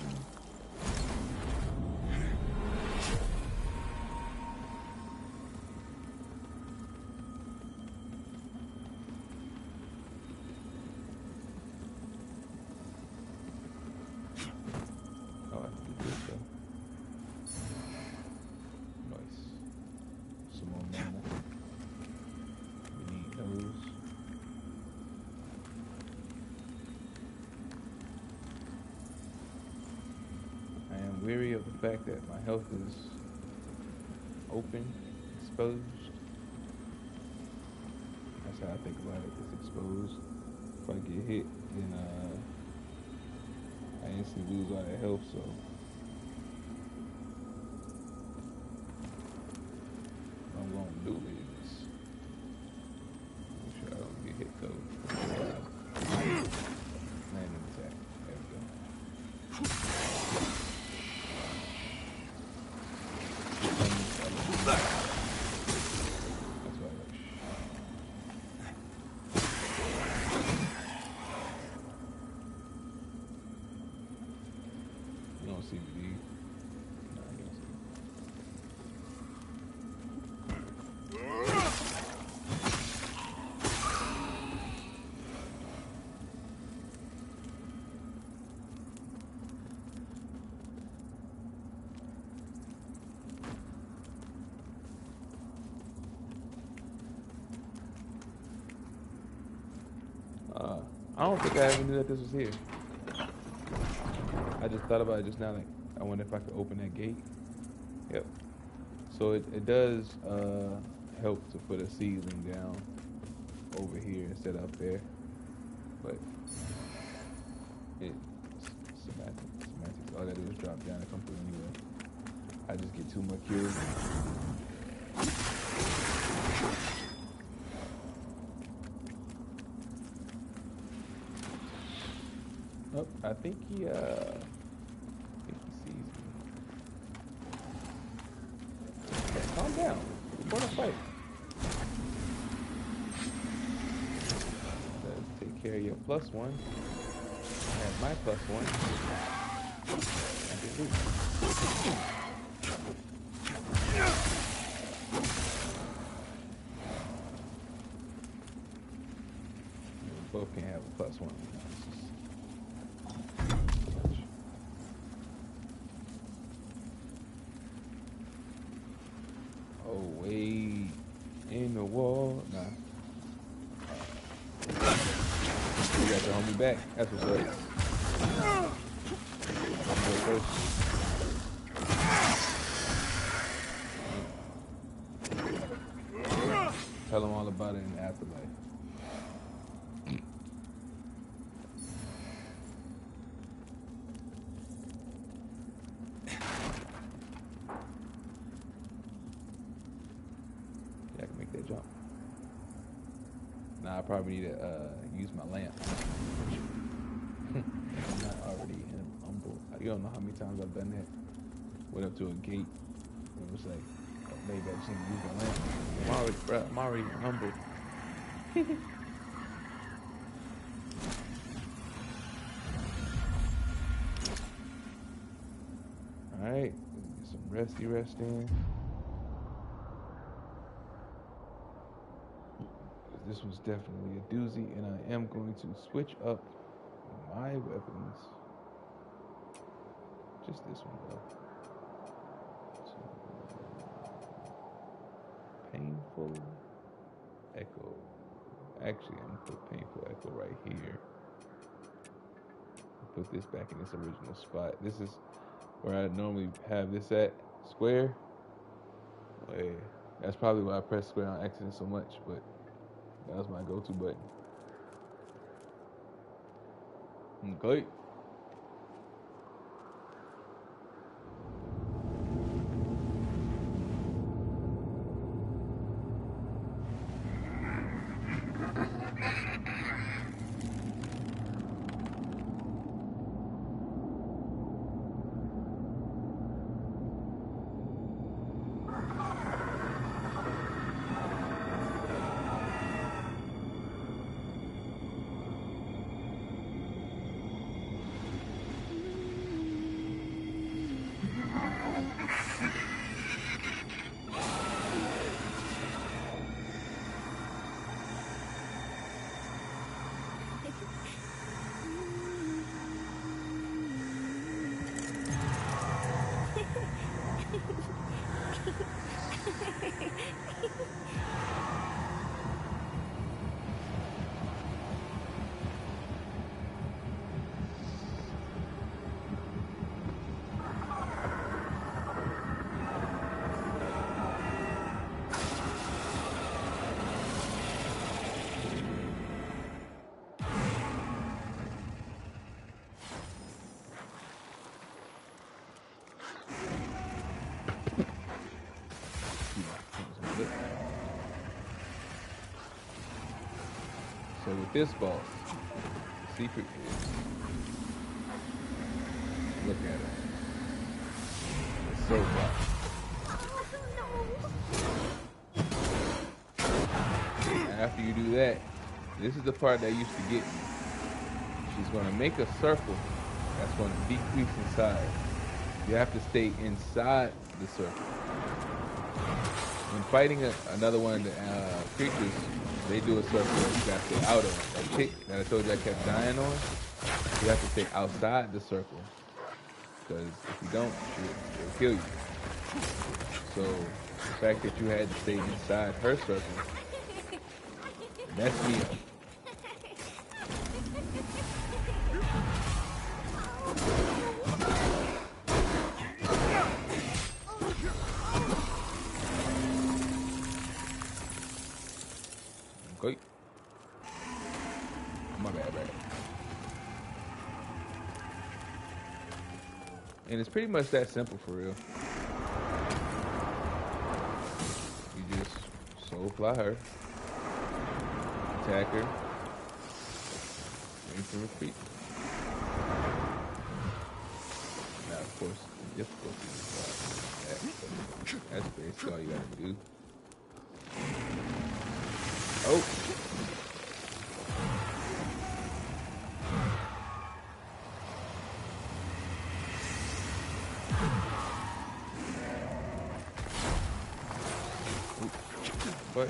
oh, I can do this though. Nice. Some more mana. We need those. I am weary of the fact that my health is open, exposed. That's how I think about it. It's exposed. If I get hit, then I instantly lose all that health. So what I'm gonna do is don't think I ever knew that this was here. I just thought about it just now, like, I wonder if I could open that gate. Yep. So it does help to put a ceiling down over here instead of up there. But semantics. All I gotta do is drop down and come through anyway. I just get 2 more kills. Oh, I think he sees me. Calm down. We're gonna fight. Let's take care of your +1. And my +1. And defeat. We both can't have a +1. Oh, wait. In the wall. Nah. You got to hold me back. That's what's up. Tell them all about it in the afterlife. Yeah, I can make that jump. Nah, I probably need to use my lamp. I'm not already humble. You don't know how many times I've done that. Went up to a gate and it was like, oh, maybe I just need to use my lamp. I'm already humble. Alright, get some rest in. This was definitely a doozy, and I am going to switch up my weapons. Just this one though. So, painful echo. Actually, I'm gonna put painful echo right here. Put this back in its original spot. This is where I normally have this at, square. Oh, yeah. That's probably why I pressed square on accident so much, but that was my go-to button. Okay. So with this boss, the secret is, look at it. It's so rough. After you do that, this is the part that used to get me. She's going to make a circle that's going to decrease in size. You have to stay inside the circle. When fighting another one of the creatures, they do a circle that you got to stay out of. That chick that I told you I kept dying on, you have to stay outside the circle. Because if you don't, it'll kill you. So the fact that you had to stay inside her circle, that's me. Wait. My bad, right? And it's pretty much that simple for real. You just soul fly her, attack her, aim for retreat. Now, of course, the difficulty is that's basically all you gotta do. Oh! What?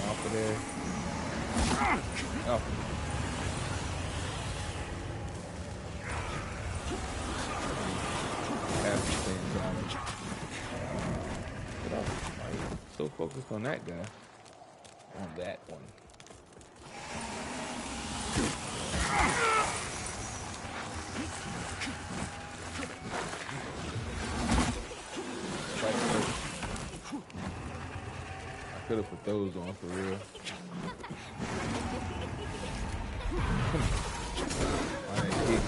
Off of there. Off. Have to stay inside. Get off. Why are you so focused on that guy? On that one. I could have put those on for real. I ain't giggling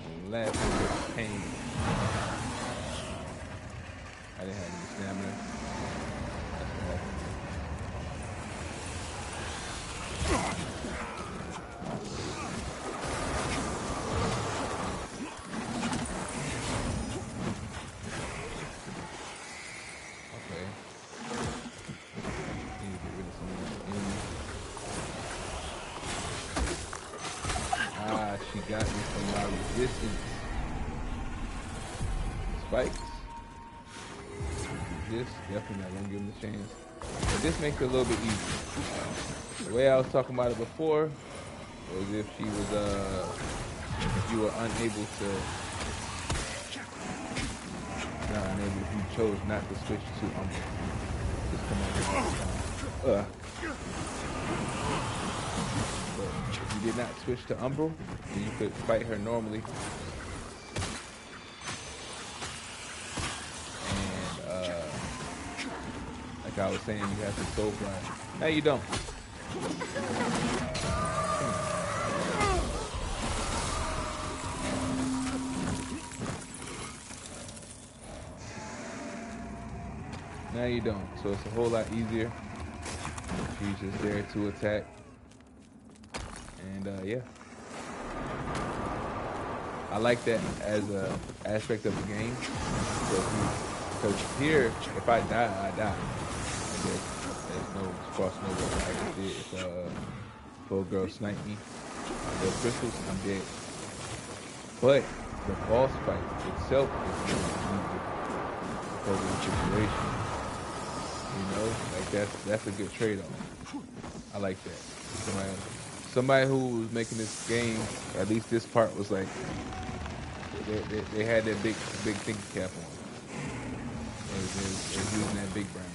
and laughing with pain. I didn't have any stamina. That's what happened. Okay. Need to get rid of some of these enemies. Ah, she got me from my resistance. Spikes. This definitely not gonna give him the chance. But this makes it a little bit easier. The way I was talking about it before was if she was if you were unable to not unable if you chose not to switch to just come on here all the time. But if you did not switch to Umbral, then you could fight her normally. Like I was saying, you have to soul fly. No, you don't. No, you don't. So it's a whole lot easier. She's just there to attack. And yeah. I like that as a aspect of the game. Because here, if I die, I die. There's no crossing over like I did. If a girl sniped me, the crystals, I'm dead. But the boss fight itself is really easy because of the situation. You know, like that's a good trade-off. I like that. Somebody who was making this game, at least this part, was like they had that big thinking cap on. They're using that big brain.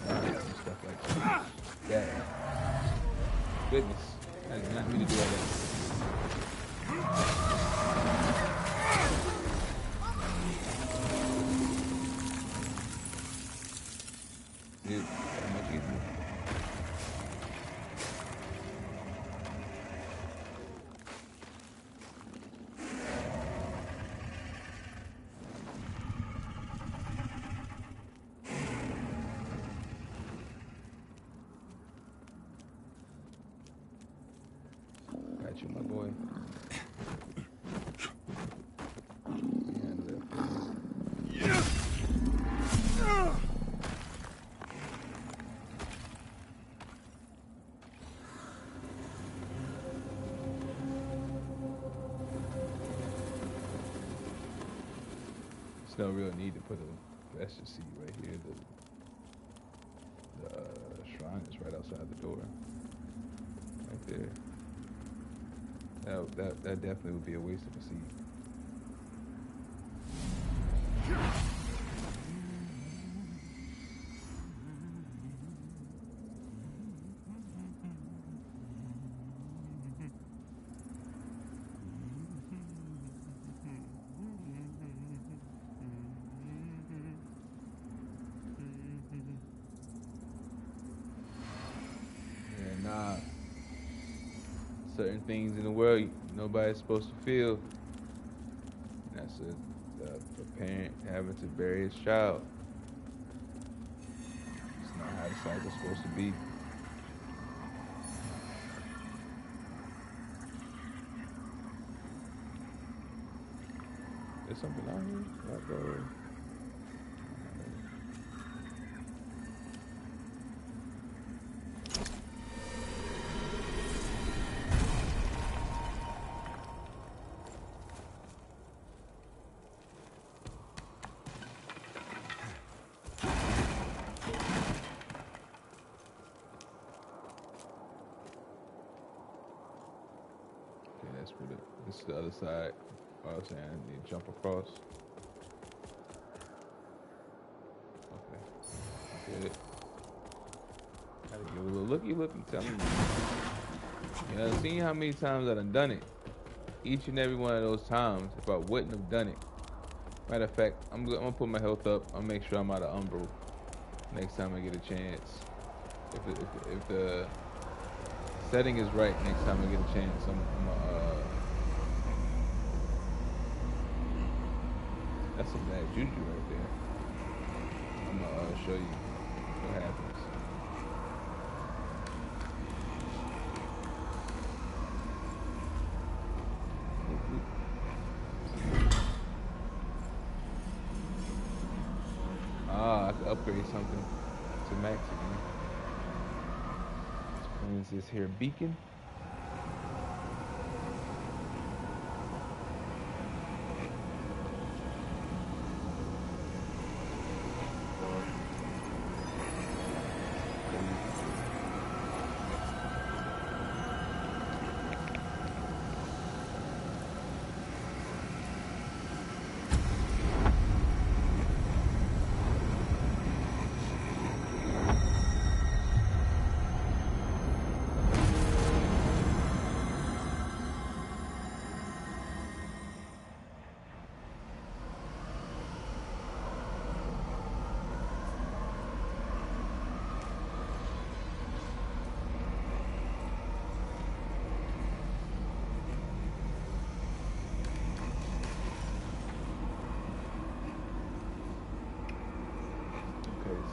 And stuff like that. Yeah. Goodness. I did not mean to do all that. Dude, how much easier. Got you, my boy. No real need to put a vestige seat right here. The shrine is right outside the door, right there. That definitely would be a waste of a seat. certain things in the world nobody's supposed to feel. And that's a parent having to bury his child. It's not how the cycle's supposed to be. There's something out here? Like, that's for this is the other side. I was saying I need to jump across. Okay. I get it. Gotta give it a little looky, tell me. You know, I've seen how many times I done it. Each and every one of those times, if I wouldn't have done it. Matter of fact, I'm gonna put my health up. I'll make sure I'm out of Umbro next time I get a chance. If the setting is right next time I get a chance, that's some bad juju right there. I'm gonna show you what happens. I could upgrade something to max again. Let's cleanse this here beacon.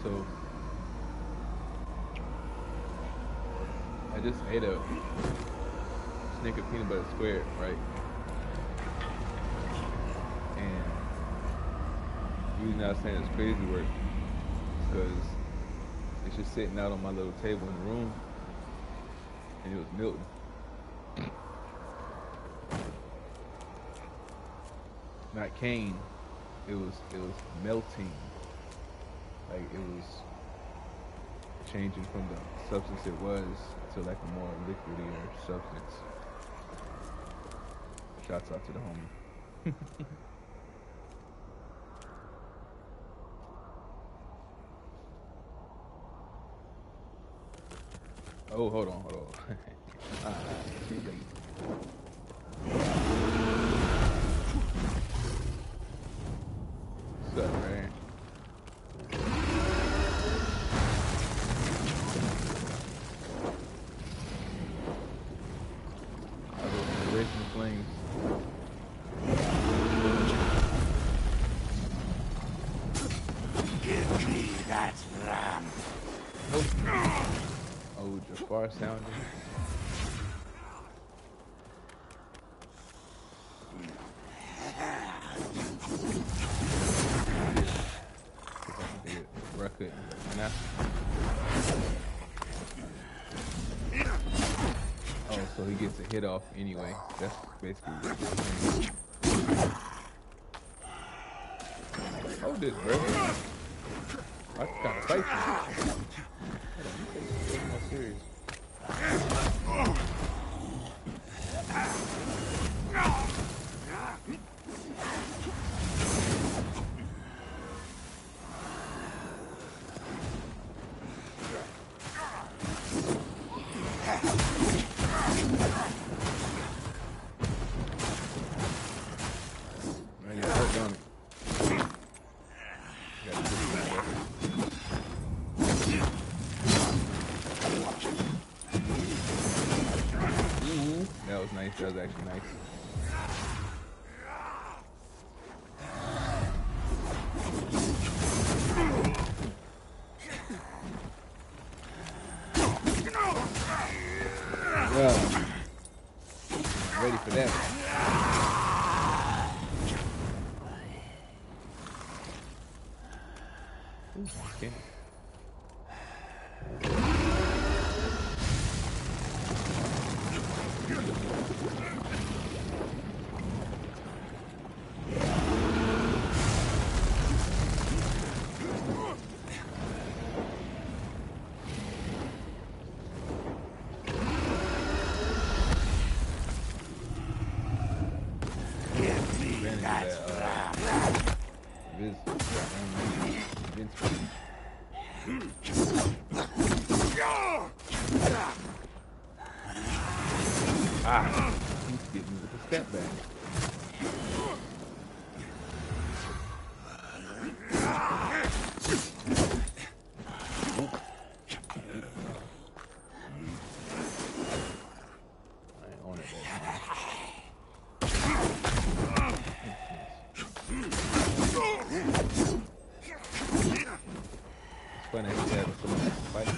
So I just ate a Snicker peanut butter square, right? And the reason I was saying it's crazy work is because it's just sitting out on my little table in the room, and it was melting. Not cane, it was melting. Like it was changing from the substance it was to like a more liquidier substance. Shouts out to the homie. Oh, hold on. Too late. What's up, man? Flames. Give me that ram. Nope. Oh, Jafar sounding. Record. Nah. Oh, so he gets a hit off anyway. That's basically what he's saying. Hold this, bro. I can kind of fight you. Hold on, you take this more serious. That was actually nice. Yeah. Ready for that. Ooh, okay. He's getting with the step back. I ain't on it that It's funny how he had someone that can fight.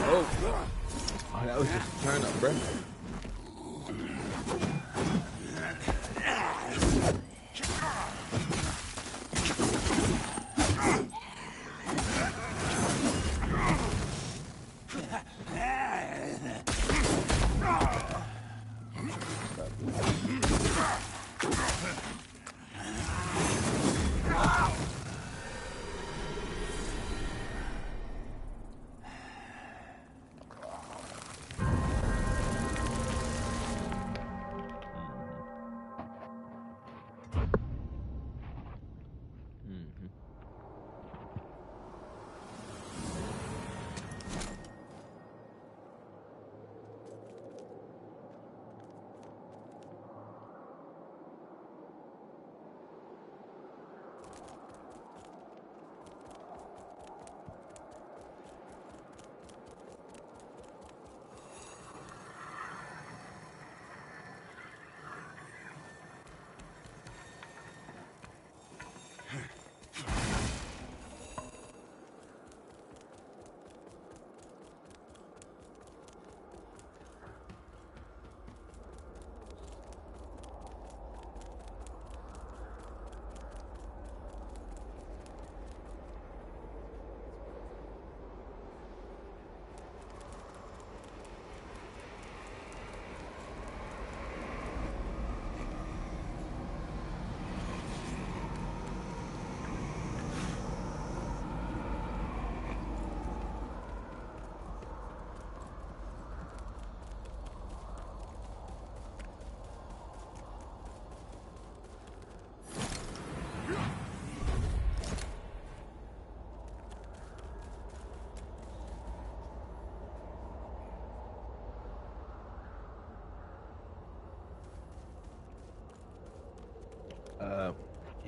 Oh, that was just a turn up, bro.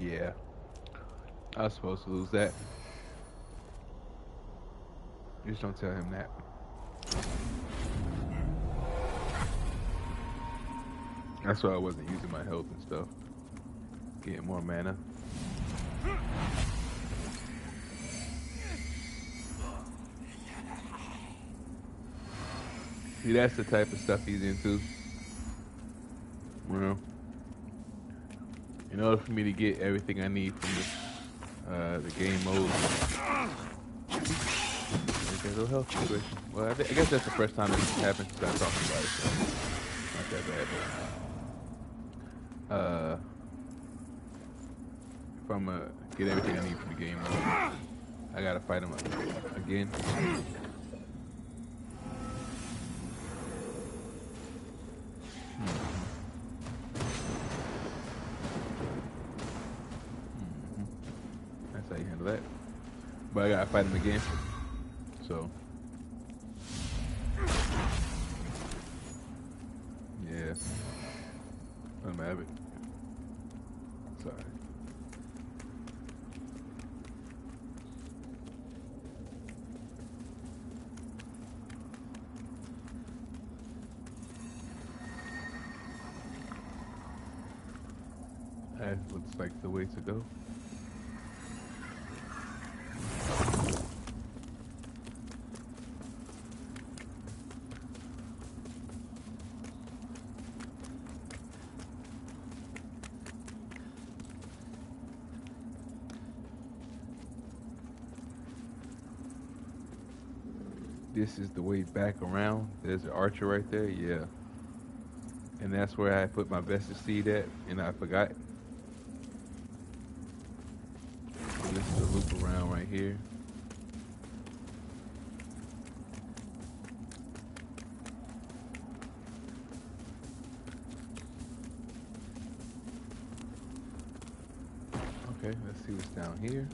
Yeah. I was supposed to lose that. Just don't tell him that. That's why I wasn't using my health and stuff. Getting more mana. See, that's the type of stuff he's into. You know? In order for me to get everything I need from the game mode. Okay, little health situation. Well, I guess that's the first time this happened since I talked about it, so not that bad. If I'm gonna get everything I need from the game mode, I gotta fight him again. That's how you handle that. But I gotta fight him again. So yeah. Let him have it. Sorry. That looks like the way to go. This is the way back around. There's an archer right there, yeah. And that's where I put my vested seed at, and I forgot. So this is the loop around right here. Okay, let's see what's down here.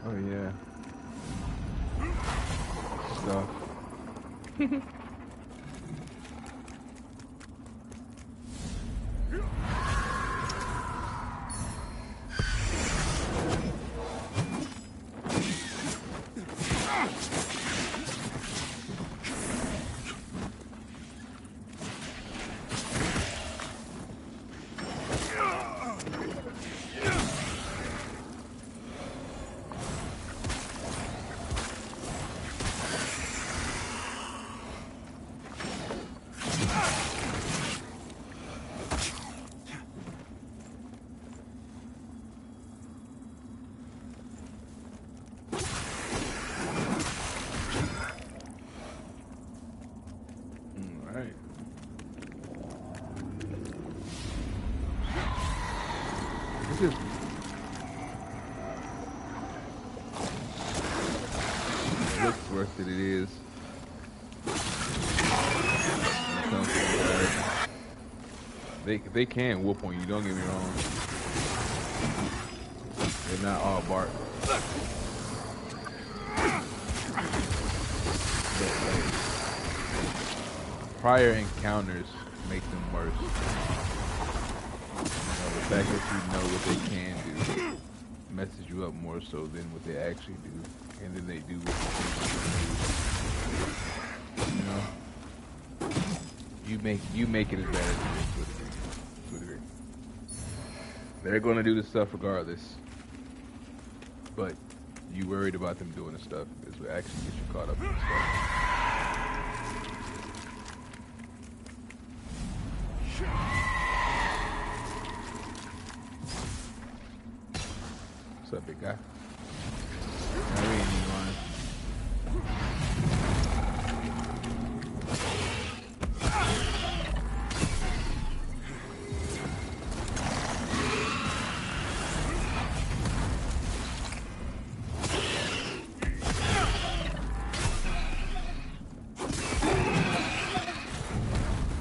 Oh yeah. Stuff. Alright. This is looks worse than it is. They can whoop on you, don't get me wrong. They're not all bark. But like, prior encounters make them worse. The fact that you know what they can do messes you up more so than what they actually do, and then they do what they think they're gonna do. You know, you make it as bad as it is to a degree. They're gonna do the stuff regardless, but you worried about them doing the stuff is what actually gets you caught up in the stuff. What's up, big guy? No, we ain't even lying.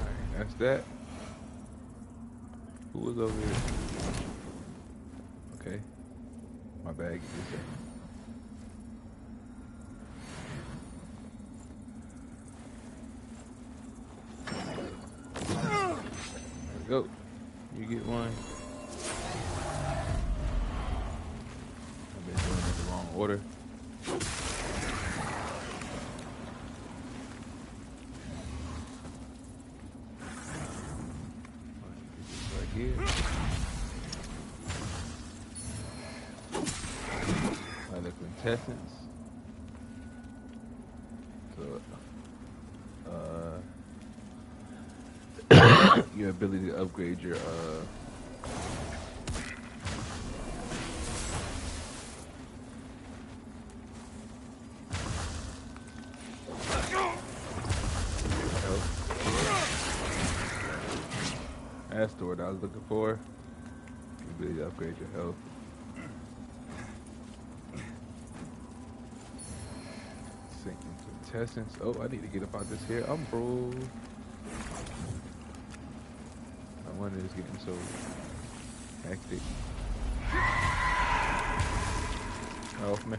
Alright, that's that. Who was over here? Okay. My bag is there. There we go. You get one. I've been doing it in the wrong order. Right here. The quintessence. So, your ability to upgrade your what I was looking for. Ability to upgrade your health. Sink into intestines. Oh, I need to get up out this here. I'm broke. No wonder it's getting so hectic. Off me.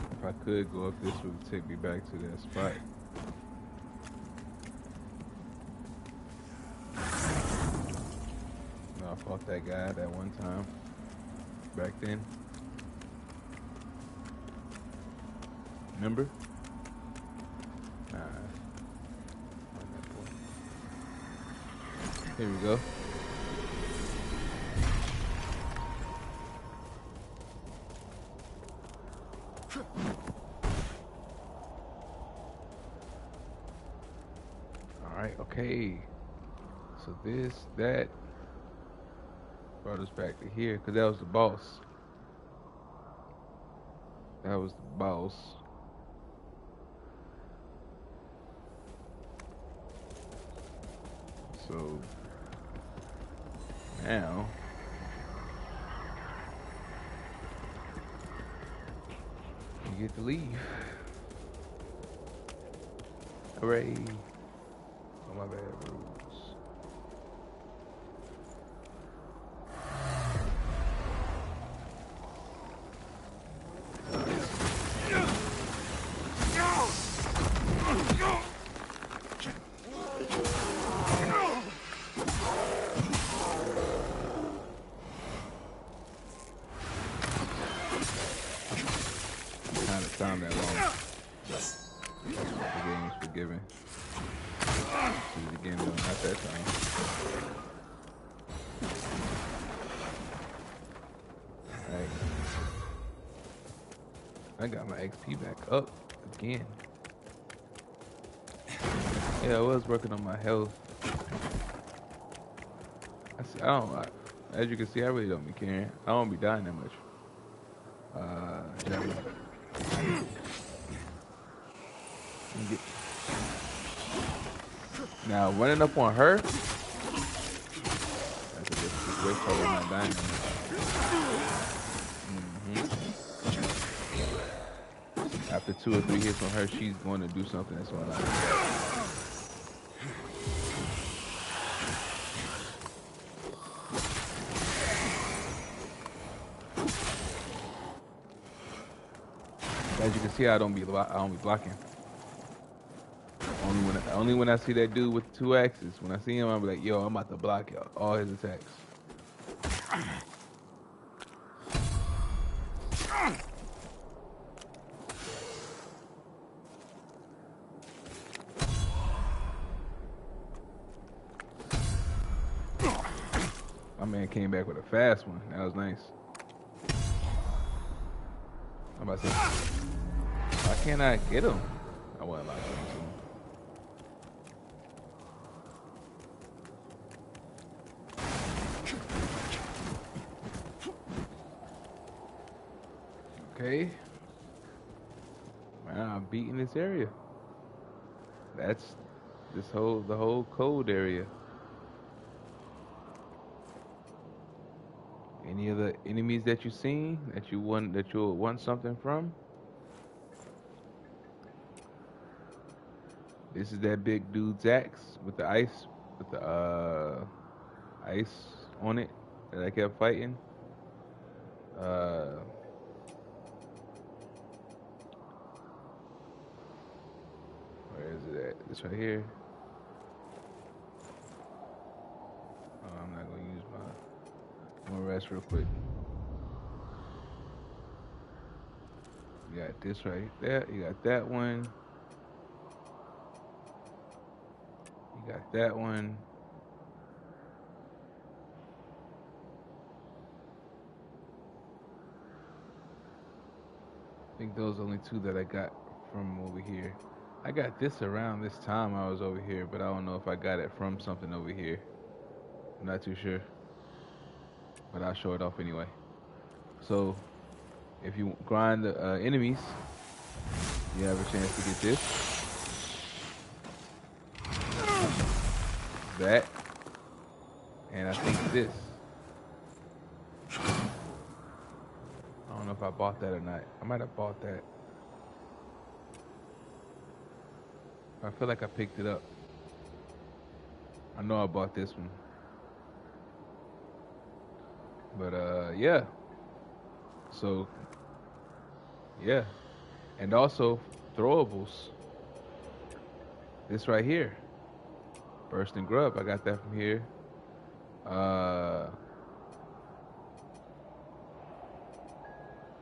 If I could go up this would take me back to that spot. No, I fought that guy that one time back then. Remember? Nah. Here we go. Alright, okay. So that brought us back to here, because that was the boss. That was the boss. So now you get to leave. Hooray. Oh, my bad, rules. Kind of time that long. The game's forgiving. Do it again, though, not that time. Alright. I got my XP back up again. Yeah, I was working on my health. As you can see, I really don't be caring. I don't be dying that much. Jelly. Now, running up on her, that's a different situation. Probably not dying that much. After 2 or 3 hits on her, she's going to do something that's going on. As you can see, I don't be blocking. Only when I see that dude with the 2 axes. When I see him, I'm like, yo, I'm about to block all his attacks. My man came back with a fast one. That was nice. I'm about to say, why can't I get him? I wasn't like him too. Okay. Man, I'm beating this area. That's the whole code area. Any other enemies that you seen that you'll want something from? This is that big dude's axe with the ice on it that I kept fighting. Where is it at? This right here. I'm not gonna use I'm gonna rest real quick. You got this right there. You got that one. You got that one. I think those are the only 2 that I got from over here. I got this around this time I was over here, but I don't know if I got it from something over here. I'm not too sure, but I'll show it off anyway. So, if you grind the enemies, you have a chance to get this, that, and I think this. I don't know if I bought that or not. I might have bought that. I feel like I picked it up. I know I bought this one. But yeah. So yeah. And also throwables. This right here. Burst and Grub. I got that from here. I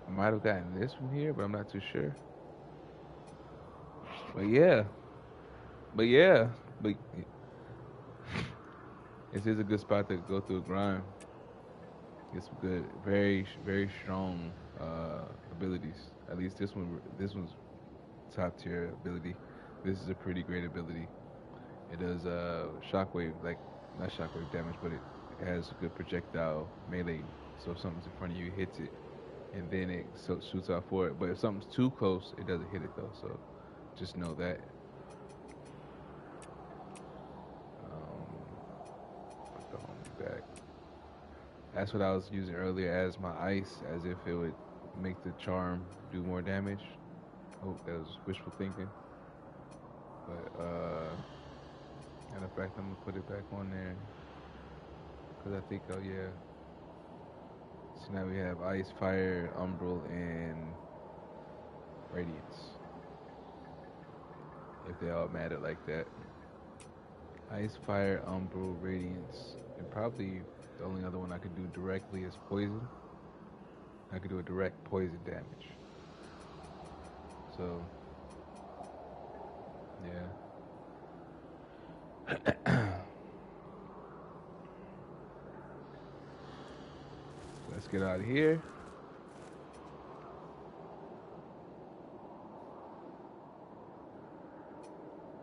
might have gotten this from here, but I'm not too sure. But yeah. But this is a good spot to go through a grind. Get some good, very, very strong abilities. At least this one's top tier ability. This is a pretty great ability. It does shockwave, like not shockwave damage, but it has good projectile melee. So if something's in front of you, it hits it, and then it shoots out for it. But if something's too close, it doesn't hit it though. So just know that. The home back. That's what I was using earlier as my ice, as if it would make the charm do more damage. Oh, that was wishful thinking. But matter of fact, I'm gonna put it back on there because I think, oh yeah. So now we have ice, fire, umbral, and radiance. If they all matter like that. Ice, fire, umbral, radiance, and probably the only other one I could do directly is poison. I could do a direct poison damage. So, yeah. Let's get out of here.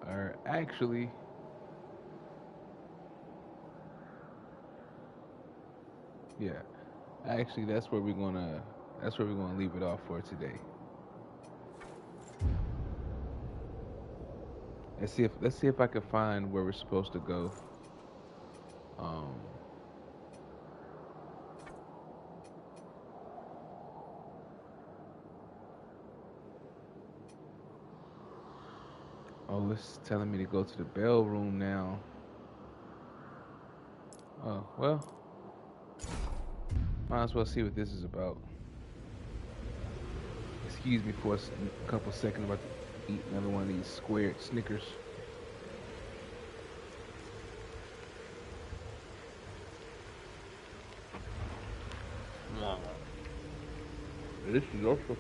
Or actually, yeah. Actually, that's where we're gonna leave it off for today. Let's see if I can find where we're supposed to go. Oh, it's telling me to go to the bell room now. Oh, well. Might as well see what this is about. Excuse me for a couple seconds. I'm about to eat another one of these squared Snickers. This is also.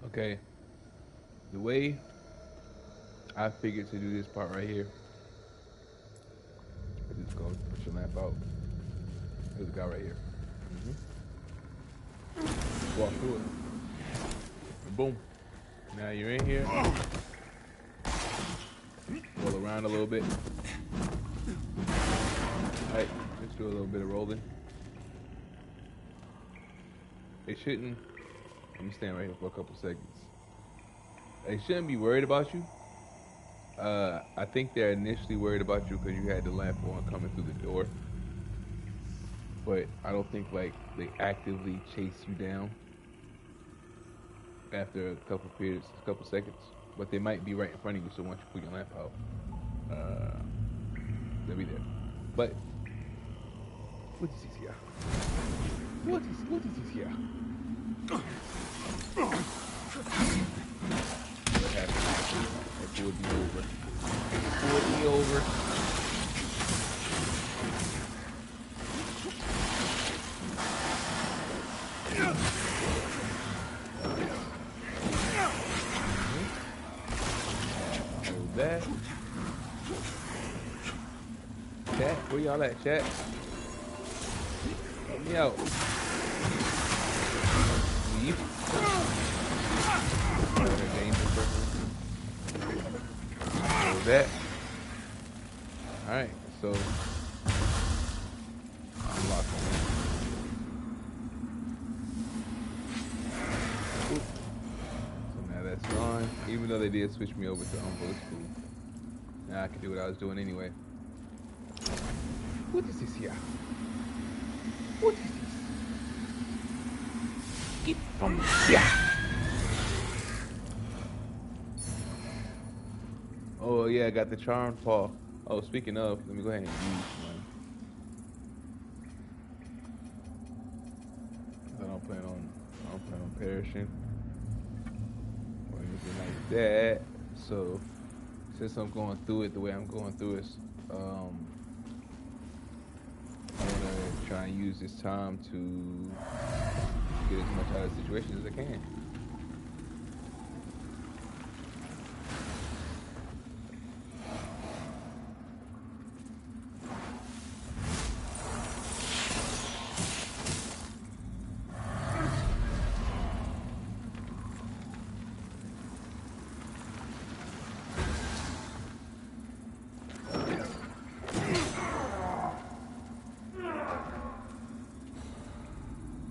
Okay, the way I figured to do this part right here, just go put your lamp out. There's a guy right here. Just walk through it. And boom. Now you're in here. Roll around a little bit. Alright, let's do a little bit of rolling. They shouldn't. I'm gonna stand right here for a couple seconds. They shouldn't be worried about you. I think they're initially worried about you because you had the lamp on coming through the door. But I don't think like they actively chase you down after a couple seconds. but they might be right in front of you. So once you put your lamp out, they'll be there. But what is this here? What is this here? What happened? That pulled me over. Pulled me over. That. Chat, where y'all at, chat? Help me out. Leave. That. Alright, so I'm locked in. Oop. So now that's gone. Even though they did switch me over to Umbo School. Now I can do what I was doing anyway. What is this here? What is this? Get from here! Oh yeah, I got the charm paw. Oh, speaking of, let me go ahead and use one. I don't plan on perishing or anything like that. So since I'm going through it the way I'm going through it, I want to try and use this time to get as much out of the situation as I can.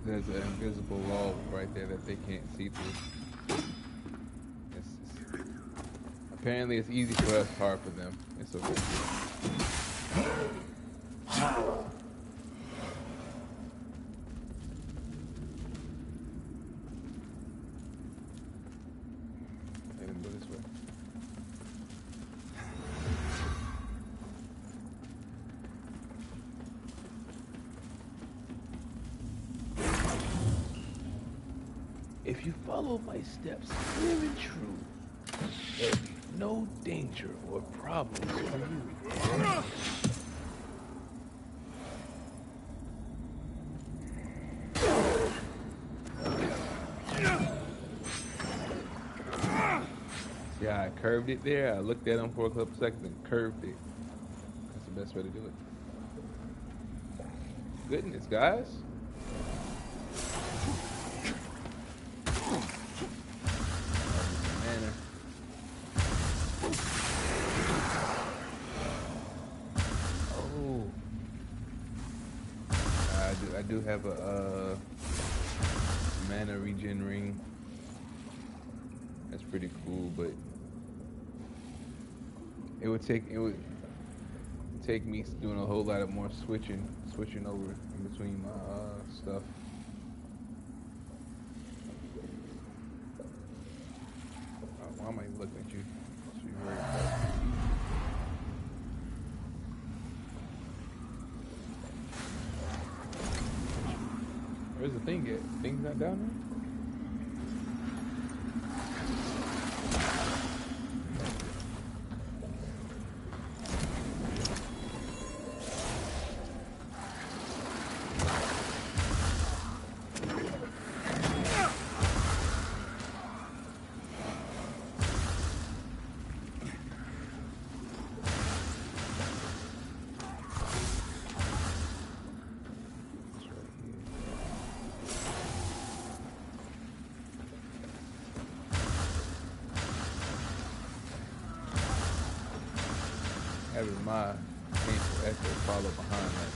There's an invisible wall right there that they can't see through. Apparently it's easy for us, hard for them. It's okay. Let him go this way. If you follow my steps clear and true, there'll be no danger or problems for you. See how I curved it there? I looked at him for a couple seconds and curved it. That's the best way to do it. Goodness, guys. I do have a mana regen ring. That's pretty cool, but it would take me doing a whole lot of more switching over in between my stuff. Why am I even looking at you? Where's the thing at? Thing's not down there? Having my painful echo follow behind that.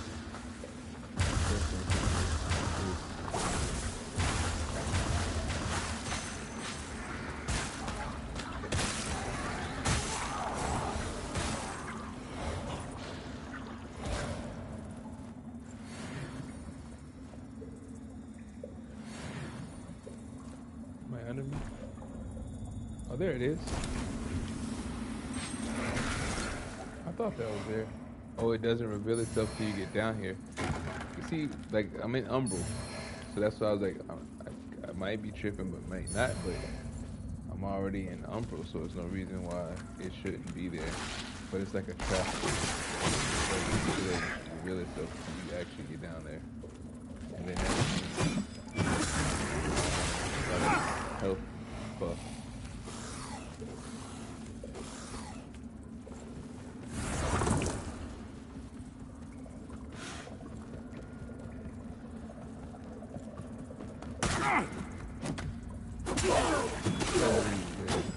Am I under me? Oh, Oh, there it is. I thought that was there. Oh, it doesn't reveal itself till you get down here. You see, like, I'm in Umbral. So that's why I was like, I might be tripping, but might not. But I'm already in Umbral, so there's no reason why it shouldn't be there. But it's like a trap. So it doesn't reveal itself till you actually get down there. And then that's health buff.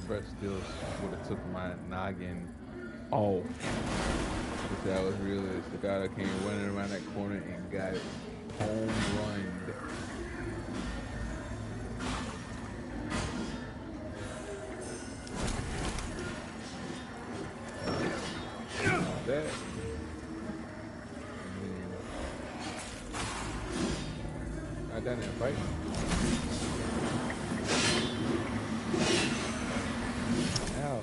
Brett still would have took my noggin off. If that was realistic, the guy that came running around that corner and got it home run. That. I done that fight. Ow.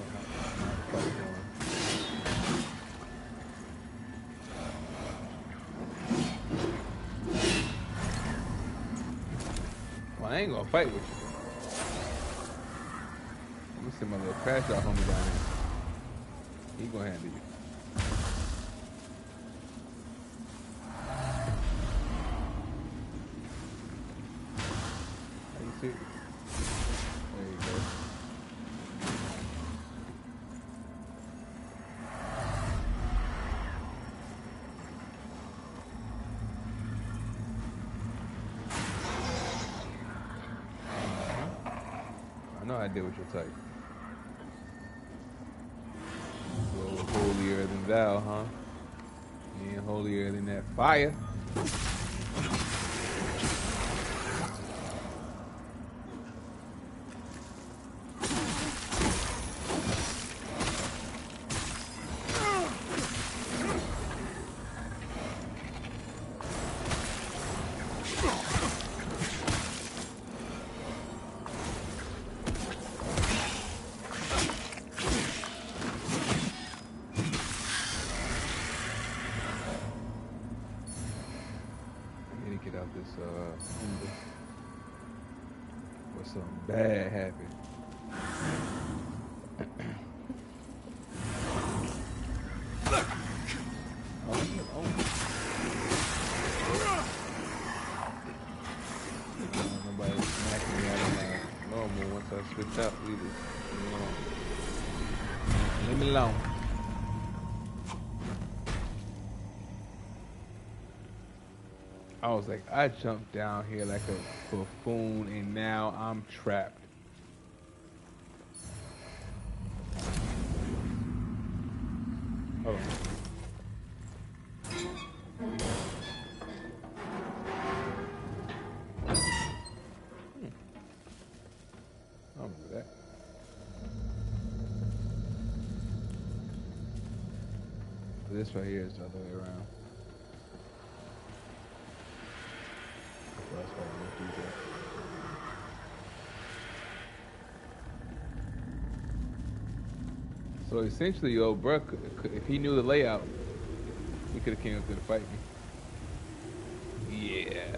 Well, I ain't gonna fight with you. Let me send my little crash out homie down there. He gonna handle you. Are you serious? There you go. I know I did what you're type. A little holier than thou, huh? You ain't holier than that fire. Get out this window or something bad happen. Nobody smacking me out of my normal once I switch out. Leave me alone. I was like, I jumped down here like a buffoon, and now I'm trapped. Hold on. I don't remember that. This right here is the other way around. That's why I don't do that. So essentially, old bro, if he knew the layout, he could have came up there to fight me. Yeah.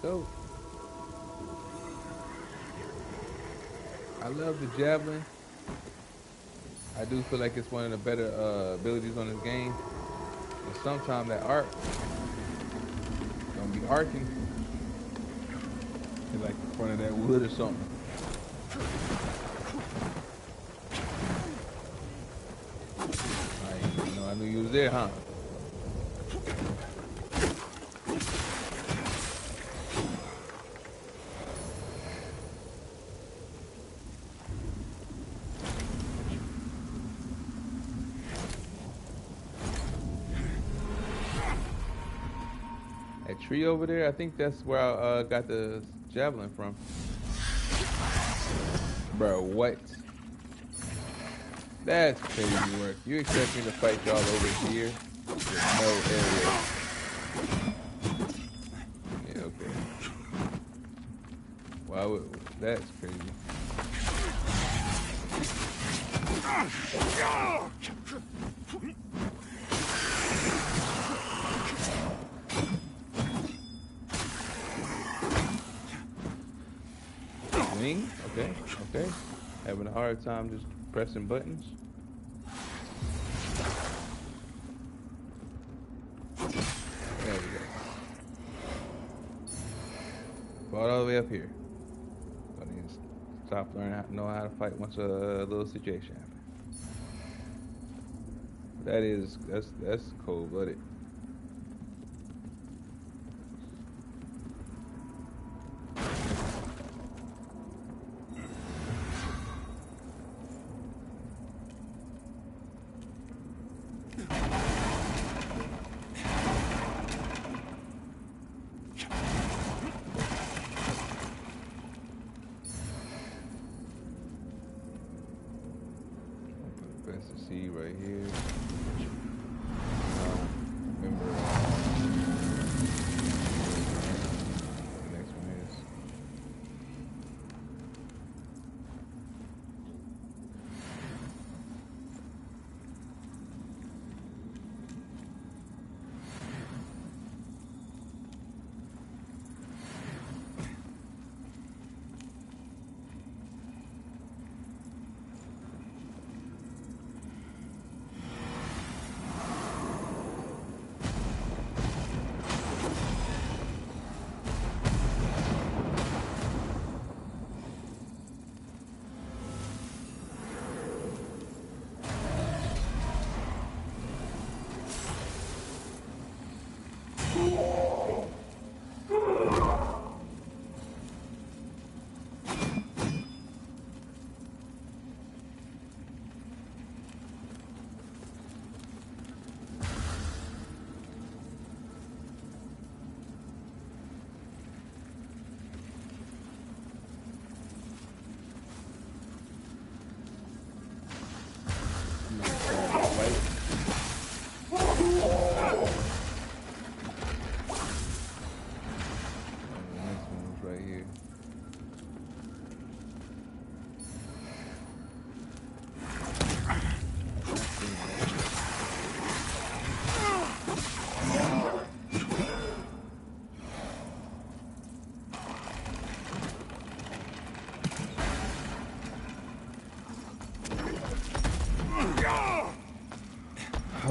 Go. I love the javelin. I do feel like it's one of the better abilities on this game. But sometimes that arc gonna be arcing. It's like in front of that wood or something. I knew you was there, huh? That tree over there, I think that's where I got the javelin from. Bro, what? That's crazy work. You expect me to fight y'all over here? No area. Yeah, okay. Why would... That's crazy. Swing? Okay, okay. Having a hard time just pressing buttons. There we go. Brought all the way up here. So I need to stop learning how to know how to fight once a little situation happens. That's cold-blooded. Press the C right here. Remember the next one is.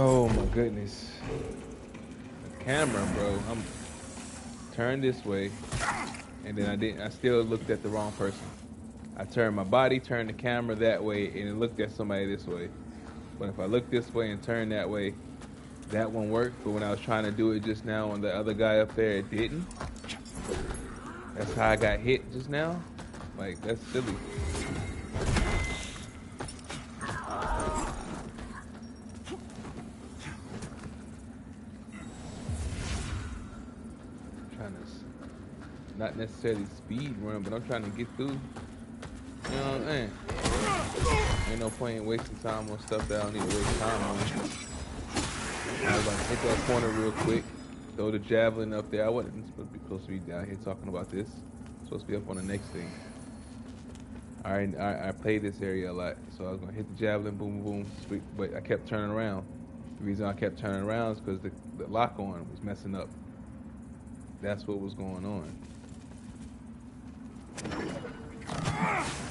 Oh my goodness. The camera, bro. I'm turned this way, and then I still looked at the wrong person. I turned my body, turned the camera that way, and it looked at somebody this way. But if I look this way and turn that way, that one worked. But when I was trying to do it just now on the other guy up there, it didn't. That's how I got hit just now. Like, that's silly. Not necessarily speed run, but I'm trying to get through. You know what I'm saying? Ain't no point in wasting time on stuff that I don't need to waste time on. I was like, hit that corner real quick, throw the javelin up there. I wasn't supposed to be down here talking about this. I'm supposed to be up on the next thing. I played this area a lot, so I was gonna hit the javelin, boom, boom, sweet. But I kept turning around. The reason I kept turning around is because the lock on was messing up. That's what was going on.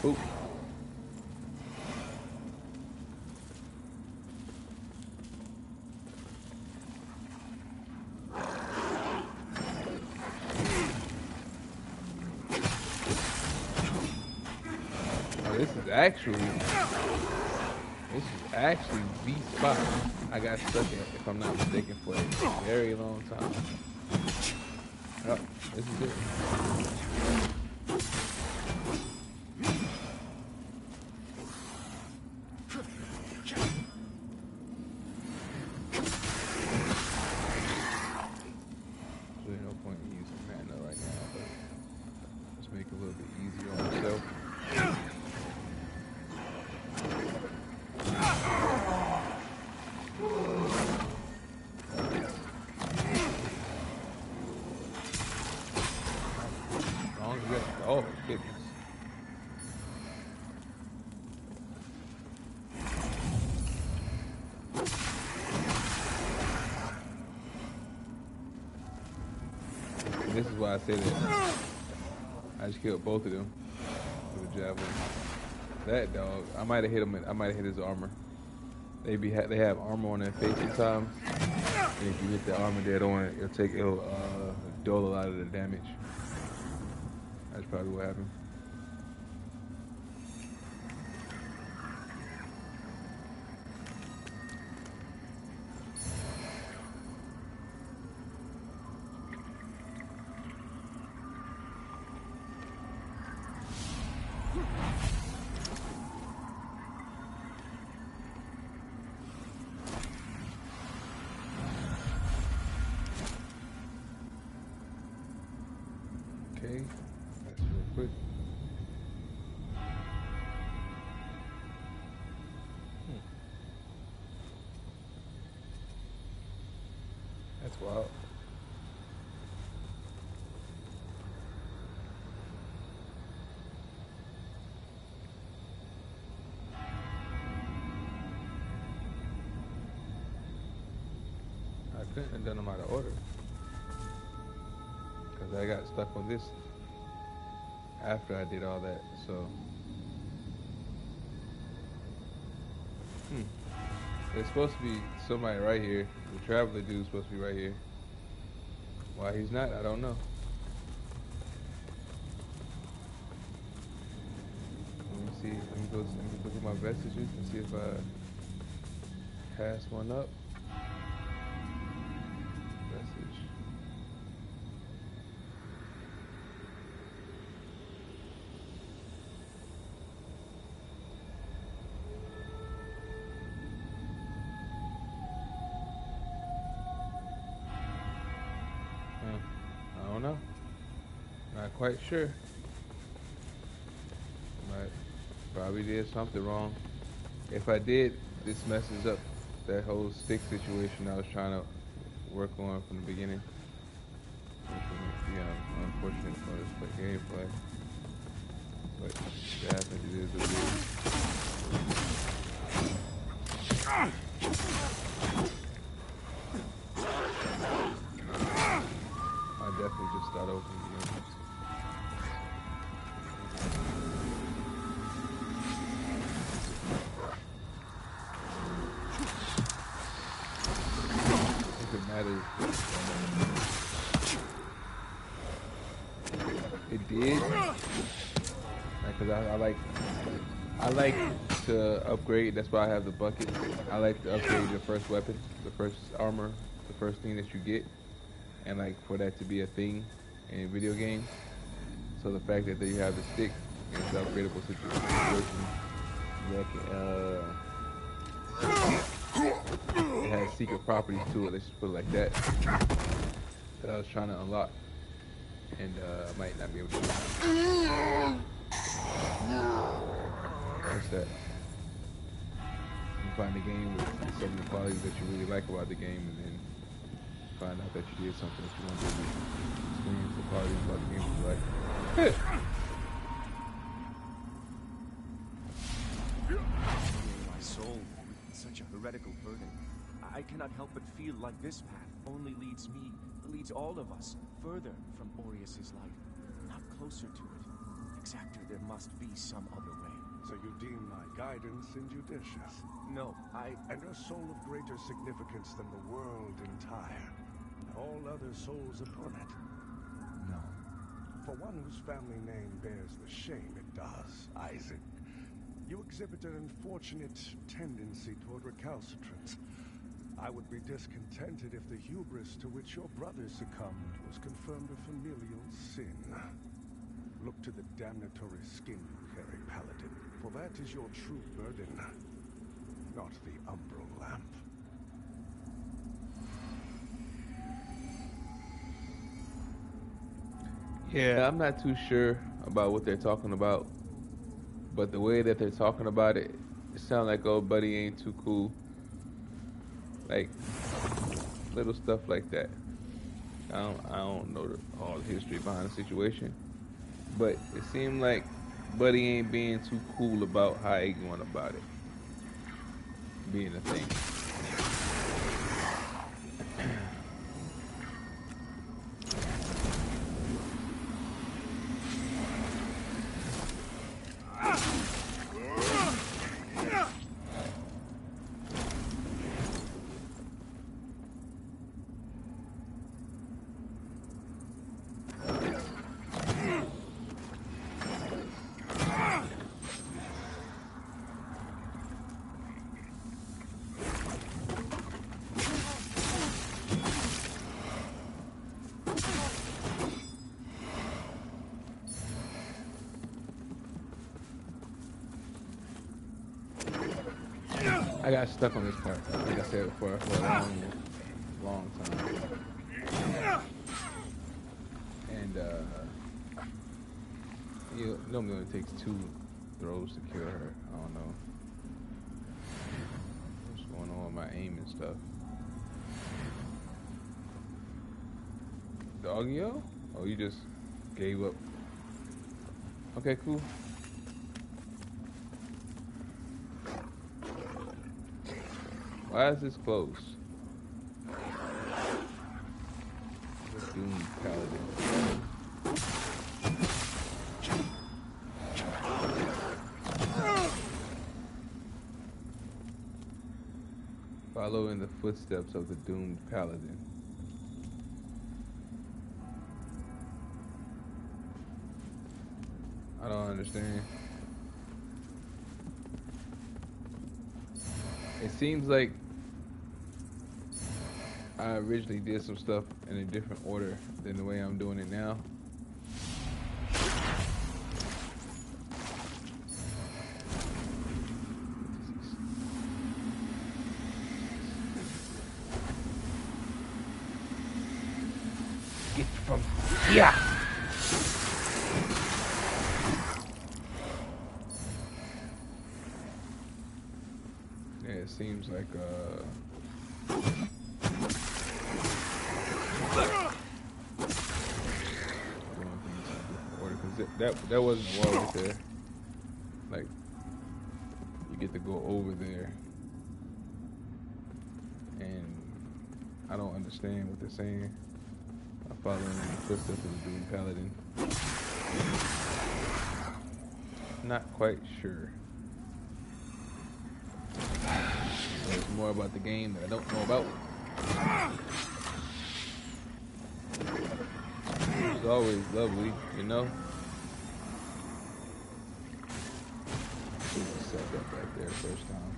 Oop. Oh, this is actually the spot I got stuck at, if I'm not mistaken, for a very long time. Oh, this is it. Really no point this is why I say that. I just killed both of them with a javelin. That dog, I might have hit him. I might have hit his armor. They have armor on their face sometimes. And if you hit the armor dead on, it'll dull a lot of the damage. That's probably what happened. Okay, that's real quick. That's wild. I couldn't have done them out of order. Because I got stuck on this after I did all that, so. There's supposed to be somebody right here. The traveler dude's supposed to be right here. Why he's not, I don't know. Let me see, let me look at my messages and see if I pass one up. Message. I don't know. Not quite sure. But probably did something wrong. If I did, this messes up that whole stick situation I was trying to work on from the beginning. Which would be unfortunate for this gameplay. But that happens, it is what it is. I definitely just start over again. If it matters, it did. Because I like to upgrade. That's why I have the bucket. I like to upgrade the first weapon, the first armor, the first thing that you get, and like for that to be a thing in a video game. So the fact that you have the stick and it's an upgradable situation, it has secret properties to it. Let's just put it like that. That I was trying to unlock, and I might not be able to do it. What's that? You find a game with some of the qualities that you really like about the game, and then find out that you did something that you want to do. Experience the qualities about the game that you like. My soul, such a heretical burden. I cannot help but feel like this path only leads me, leads all of us, further from Aureus's light, not closer to it. Exactor, there must be some other way. So you deem my guidance injudicious? No, And a soul of greater significance than the world entire, and all other souls upon it? No. For one whose family name bears the shame it does, Isaac, you exhibit an unfortunate tendency toward recalcitrance. I would be discontented if the hubris to which your brother succumbed was confirmed a familial sin. Look to the damnatory skin you carry, Paladin, for that is your true burden, not the umbral lamp. Yeah, I'm not too sure about what they're talking about, but the way that they're talking about it, it sounds like old buddy ain't too cool. Like little stuff like that. I don't know all the history behind the situation, but it seemed like buddy ain't being too cool about how he going about it being a thing. I got stuck on this part. Like I said before, for a long, long time. And normally it only takes 2 throws to kill her. I don't know what's going on with my aim and stuff. Doggy-o? Oh, you just gave up. Okay, cool. Why is this closed? The Doom Paladin. Follow in the footsteps of the doomed paladin. I don't understand. It seems like I originally did some stuff in a different order than the way I'm doing it now. Get from here! Yeah, it seems like that wasn't a wall right there. Like, you get to go over there, and I don't understand what they're saying. I'm following in the footsteps of the Doom Paladin. Not quite sure. There's more about the game that I don't know about. It's always lovely, you know? Set that back there first time.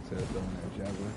Instead of throwing that javelin.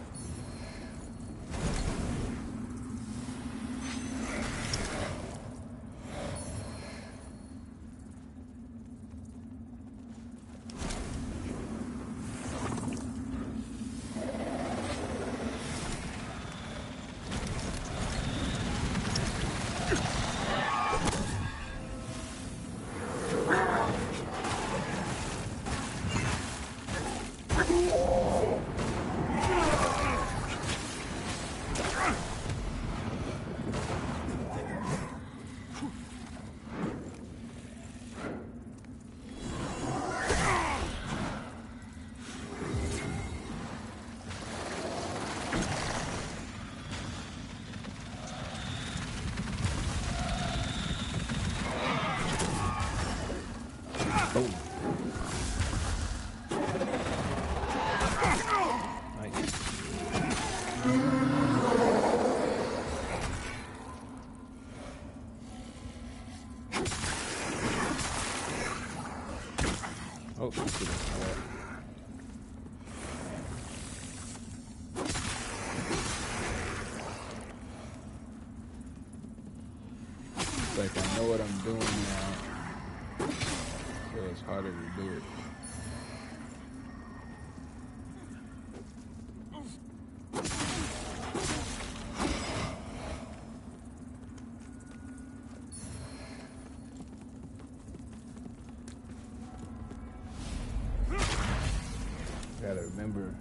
Like, I know what I'm doing now, so it's harder to do it. Gotta remember,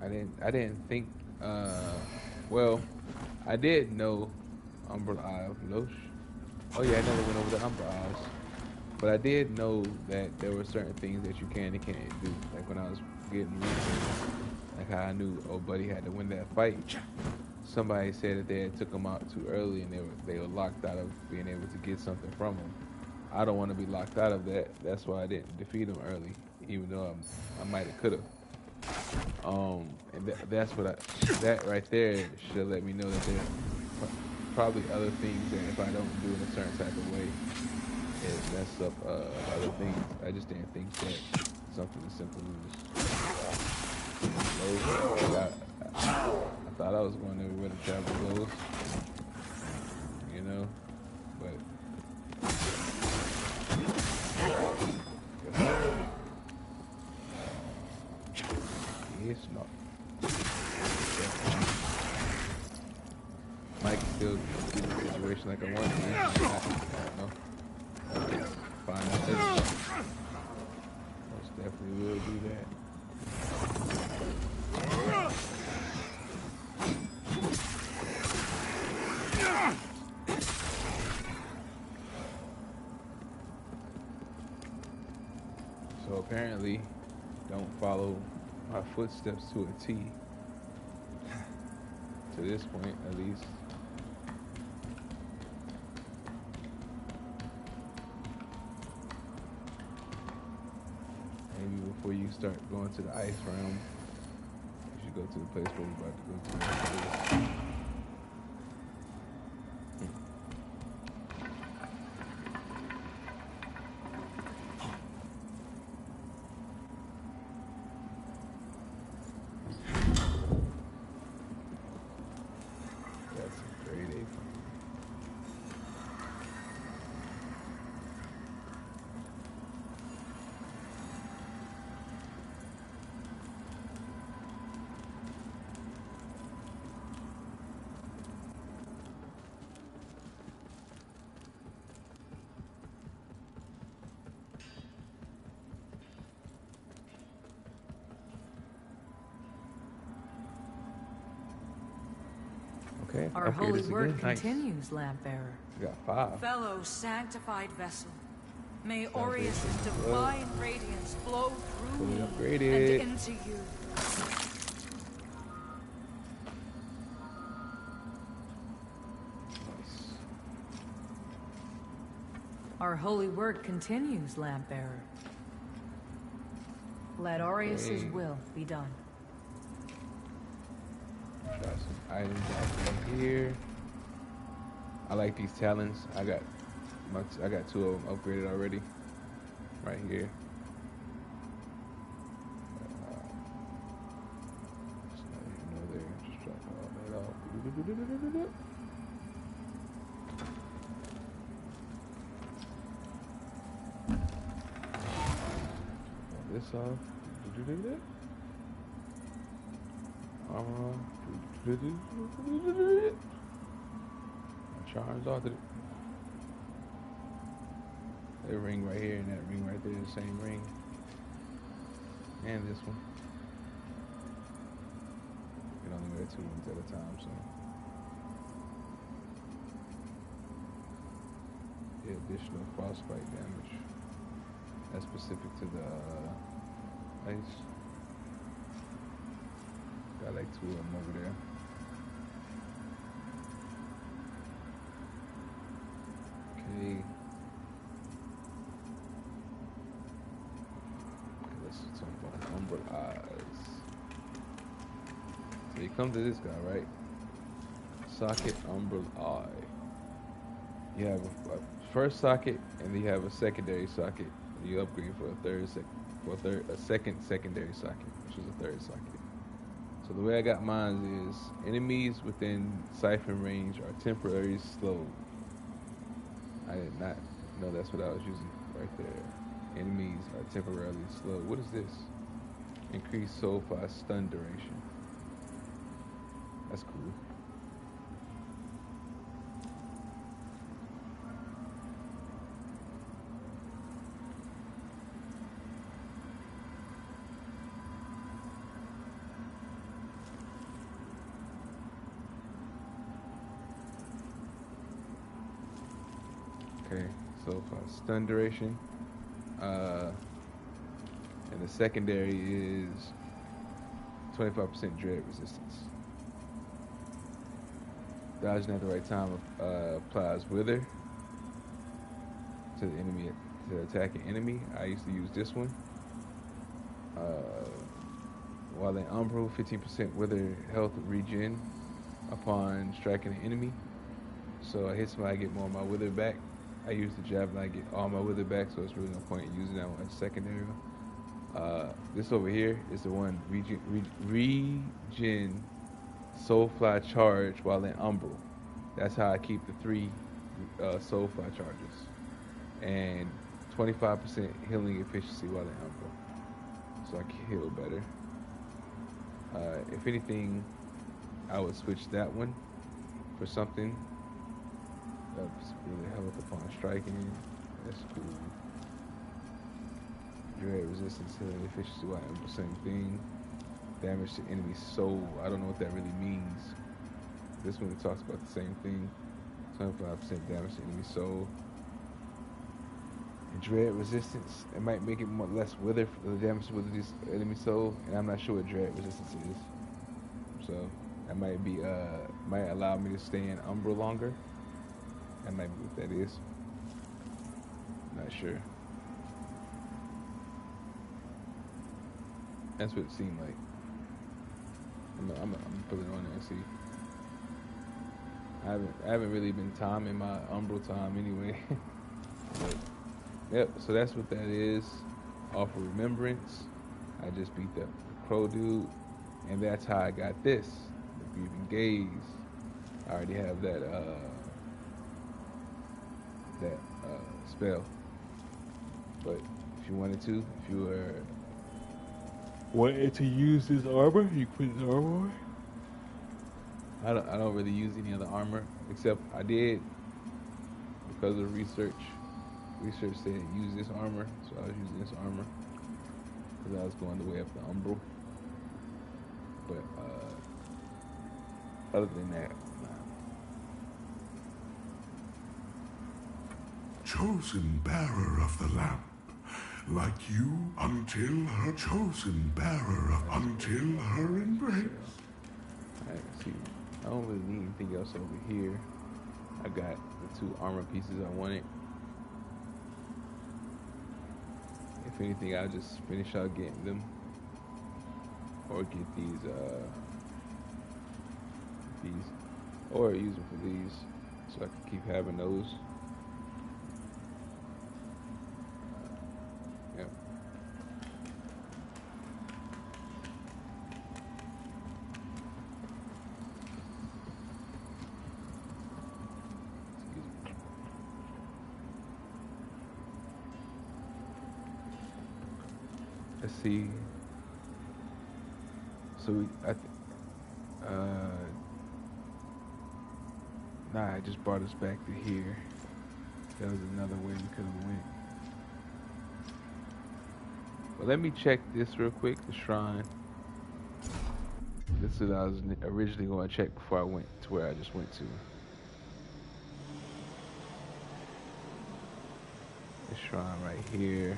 I didn't think, well, I did know Umbra Eye of Losh. Oh yeah, I never went over the Umbra Eyes. But I did know that there were certain things that you can and can't do. Like when I was getting research, like how I knew old buddy had to win that fight. Somebody said that they had took him out too early and they were locked out of being able to get something from him. I don't want to be locked out of that. That's why I didn't defeat him early, even though I might have could have. And that's what that right there should let me know that there probably other things that if I don't do it in a certain type of way, it mess up other things. I just didn't think that something as simple as I thought I was going everywhere to travel goes, you know, but It's not. Might still get the situation like I want to. I don't know. Fine, I said it. Most definitely will do that. So apparently, don't follow my footsteps to a T. To this point, at least. Maybe before you start going to the ice realm, you should go to the place where we're about to go to. That's a great A. Okay. Our upgrade holy this work again. Nice. continues, Lamp-bearer. We got 5. Fellow sanctified vessel, may Sounds Aureus' good. divine radiance flow through Fully me upgraded. and into you. Nice. Our holy work continues, Lamp-bearer. Let Aureus' Okay. will be done. Got some items out here. I like these talons. I got 2 of them upgraded already. Right here. Just not even know there. Just drop all that off. Drop this off. Charms off. That ring right here and that ring right there, the same ring. And this one. You can only wear 2 rings at a time, so. The additional frostbite damage. That's specific to the ice. Got like 2 of them over there. Okay. Let's talk about Umber Eyes. So you come to this guy, right? Socket Umber Eye. You have a first socket, and then you have a secondary socket. You upgrade for a second secondary socket, which is a third socket. So the way I got mine is enemies within siphon range are temporarily slowed. I did not know that's what I was using right there. Enemies are temporarily slowed. What is this? Increased soul-fi stun duration. That's cool. Okay, so for stun duration, and the secondary is 25% dread resistance. Dodging at the right time applies wither to the enemy, to the attacking enemy. I used to use this one. While in Umbral, 15% wither health regen upon striking an enemy. So I hit somebody, I get more of my wither back. I use the javelin, I get all my wither back, so it's really no point in using that one as secondary. This over here is the one regen Soulfly charge while in Umbral. That's how I keep the 3 Soulfly charges. And 25% healing efficiency while in Umbral. So I can heal better. If anything, I would switch that one for something that's really health upon striking. That's cool. Dread resistance to efficiency while the same thing. Damage to enemy soul. I don't know what that really means. This one talks about the same thing. 25% damage to enemy soul. And dread resistance. It might make it less wither for the damage to wither this enemy soul. And I'm not sure what dread resistance is. So that might be might allow me to stay in Umbra longer. That might be what that is. Not sure. That's what it seemed like. I'm gonna put it on there and see. I haven't really been timing my Umbral time anyway. But, yep, so that's what that is. Offer remembrance. I just beat the crow dude. And that's how I got this. The Grieving Gaze. I already have that spell. But if you wanted to, if you were wanted to use this armor, you put this armor on. I don't really use any other armor, except I did because of research. Research said use this armor, so I was using this armor because I was going the way up the Umbral. But other than that, nah. Chosen bearer of the lamp, like you until her chosen bearer until her embrace. Alright, see. I don't really need anything else over here. I got the 2 armor pieces I wanted. If anything, I'll just finish out getting them. Or get these, or use them for these. So I can keep having those. Yep. Let's see. So nah, it just brought us back to here. That was another way we could have went. But let me check this real quick, the shrine. This is what I was originally going to check before I went to where I just went to. This shrine right here.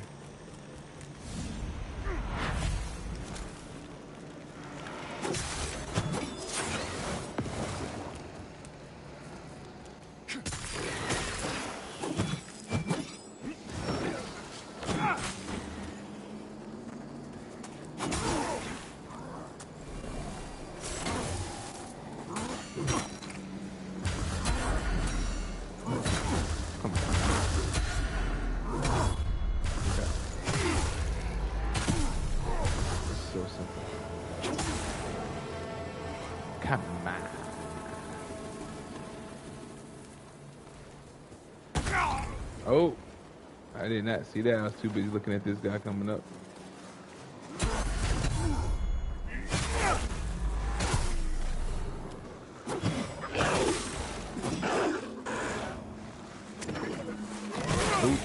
Oh, I did not see that. I was too busy looking at this guy coming up. Ooh.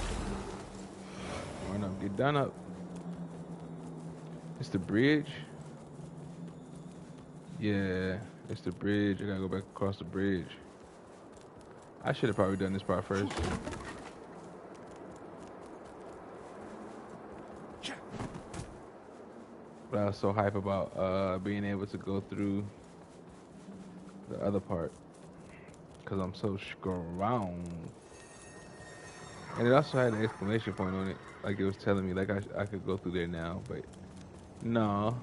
Run up, get done up. It's the bridge. Yeah, it's the bridge. I gotta go back across the bridge. I should have probably done this part first. But I was so hype about being able to go through the other part because I'm so strong. And it also had an exclamation point on it, like it was telling me like I could go through there now, but no,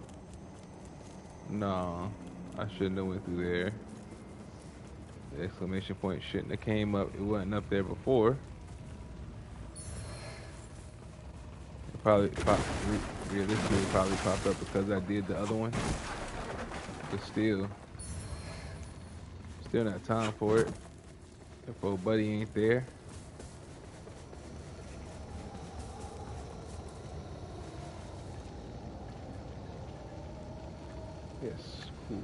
I shouldn't have went through there. The exclamation point shouldn't have came up. It wasn't up there before. Realistically probably popped up because I did the other one. But still not time for it. If old buddy ain't there. Yes, cool.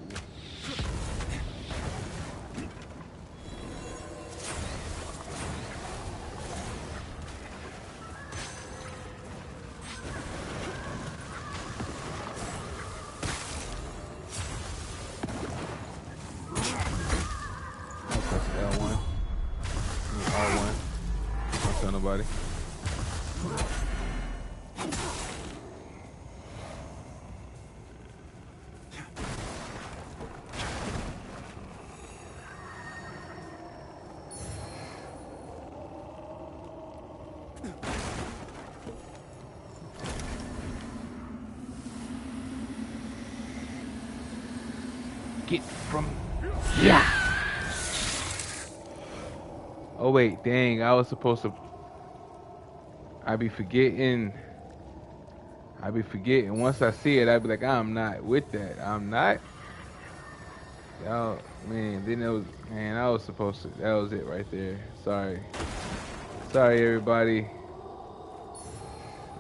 I'll press L1. R1. Don't tell nobody. Get from. Yeah. Oh wait, dang! I was supposed to. I be forgetting. Once I see it, I be like, I'm not with that. I'm not. Oh man, then it was. Man, I was supposed to. That was it right there. Sorry. Sorry, everybody.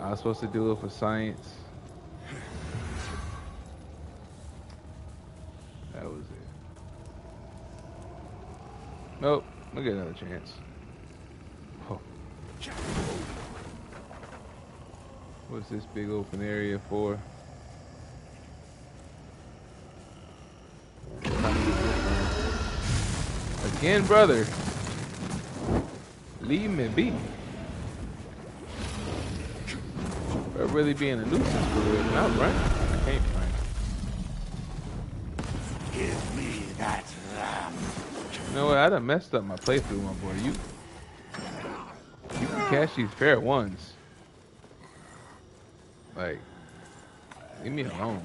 I was supposed to do it for science. That was it. Nope. We'll get another chance. Oh. What's this big open area for? Again, brother. Leave me be. We're really being a nuisance for real. Can I run? I can't run. Give me that lamb. You know what? I done messed up my playthrough, my boy. You can catch these fair ones. Like, leave me alone.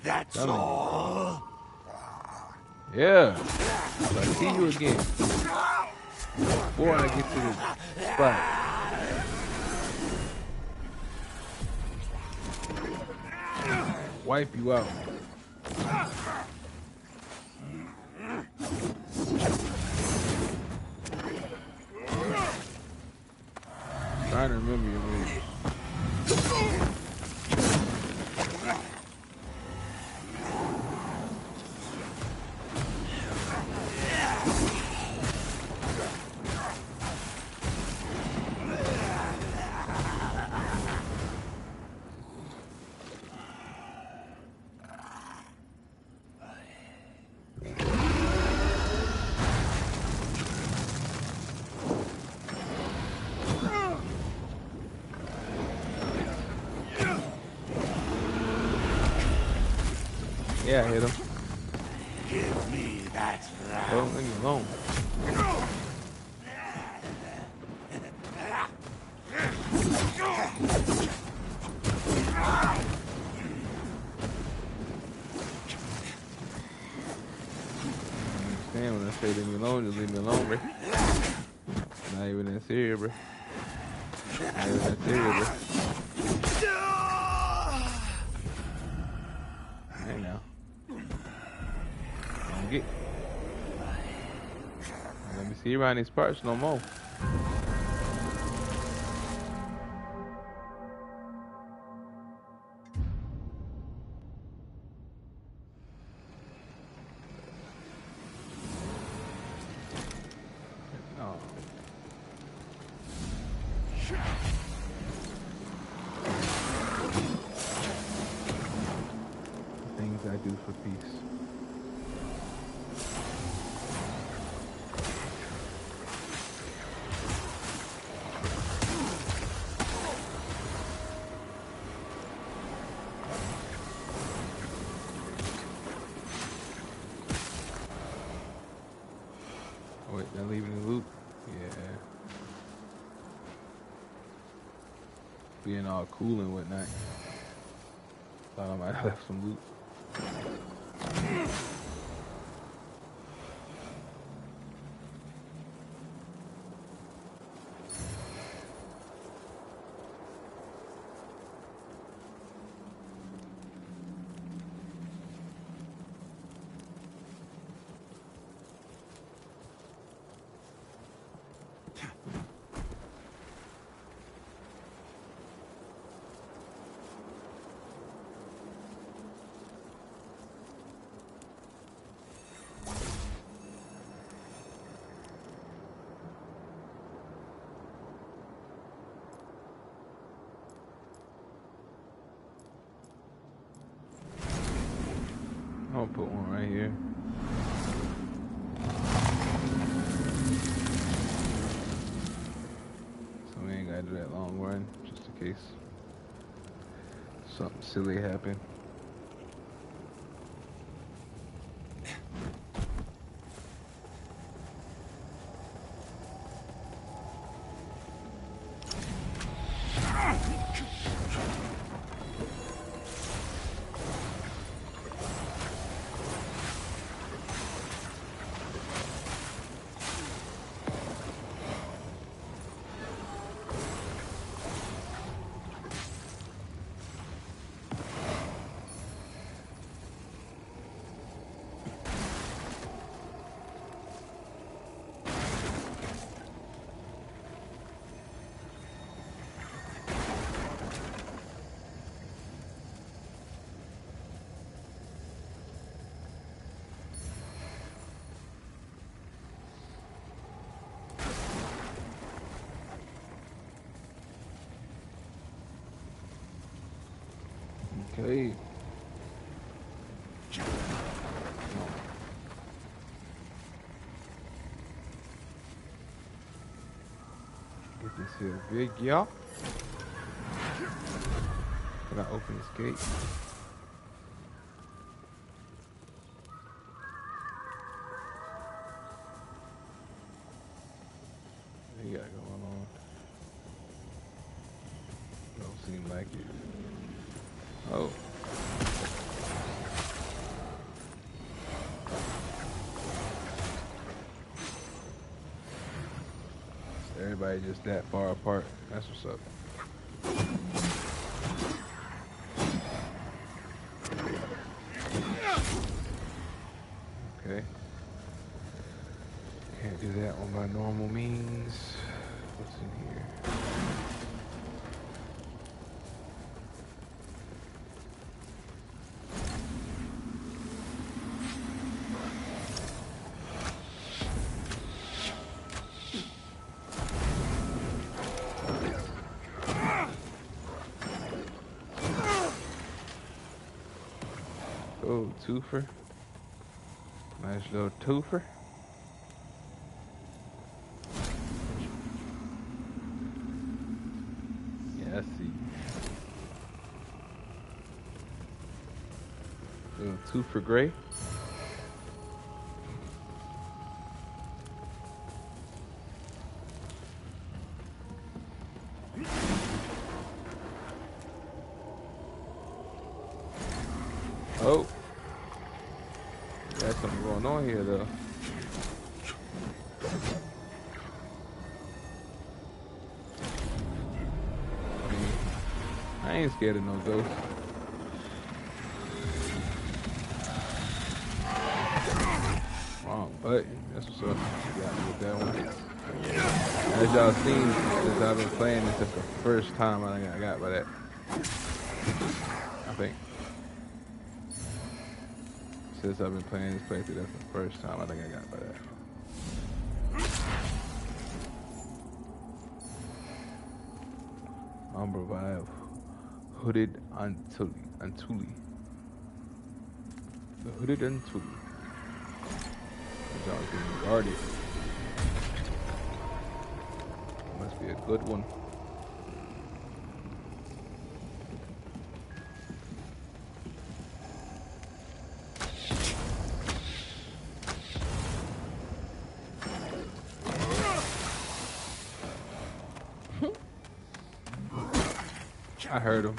That's all. Yeah. So I see you again. Before I get to the spot. Wipe you out. Trying to remember your moves. Yeah, I hit him. Give me that lamb. Don't leave me alone. I understand when I say leave me alone, just leave me alone, bro. Not even that serious, bro. Not even that serious, bro. Hey now. Don't get. Let me see you around these parts no more. No. Things I do for peace. Oh, wait, they're leaving the loop? Yeah. Being all cool and whatnot. Thought I might have left some loot. I'll put one right here. So we ain't gotta do that long run, just in case something silly happened. Okay. Get this here big, y'all. I gotta open this gate. What you got going on? Don't seem like it. Oh. Everybody just that far apart. That's what's up. Okay. Can't do that on my normal means. What's in here? Oh, twofer. Nice little twofer. Yeah, I see. Little twofer gray. Oh. Got something going on here, though. I ain't scared of no ghosts. Wrong button. That's what's up. You got me with that one. As y'all seen, since I've been playing, this is the first time I got by that. I think. Since I've been playing this playthrough, that's the first time I think I got by that. Umbra Vibe. Hooded Antuli. The Hooded Antuli. That was getting guarded. Must be a good one. I heard him.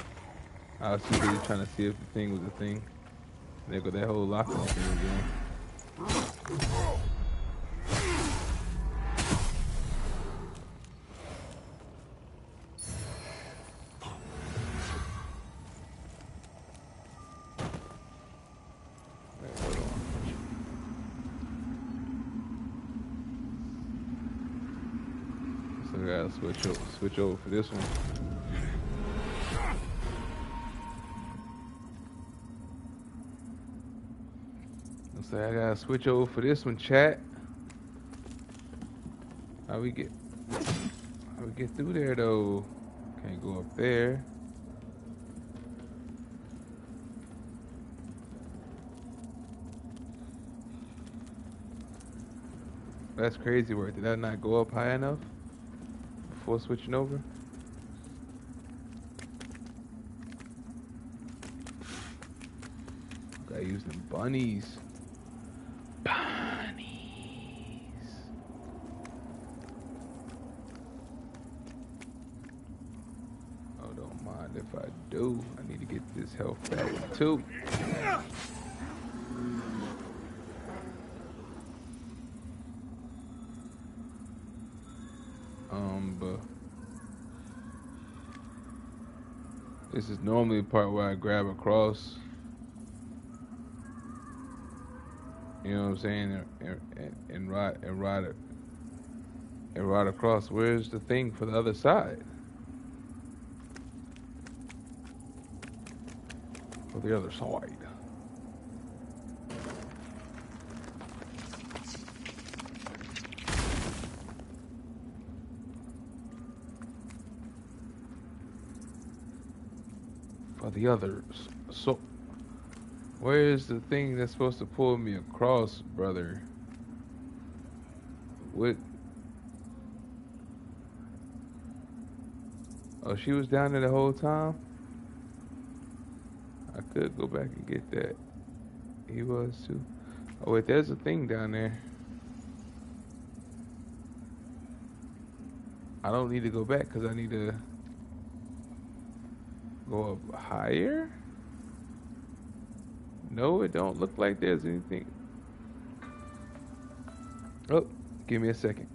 I was secretly trying to see if the thing was a thing. There go that whole locker thing again. Wait, hold on. So we gotta switch over for this one. Looks like I gotta switch over for this one, chat. How we get through there though? Can't go up there. That's crazy work. Did that not go up high enough before switching over? Gotta use them bunnies. Bunnies. Oh, don't mind if I do. I need to get this health back too. But this is normally the part where I grab across. You know what I'm saying? And ride across. Where's the thing for the other side? For the other side. For the others. So, where's the thing that's supposed to pull me across, brother? What? Oh, she was down there the whole time? I could go back and get that. He was too. Oh wait, there's a thing down there. I don't need to go back because I need to go up higher? No, it don't look like there's anything. Oh, give me a second.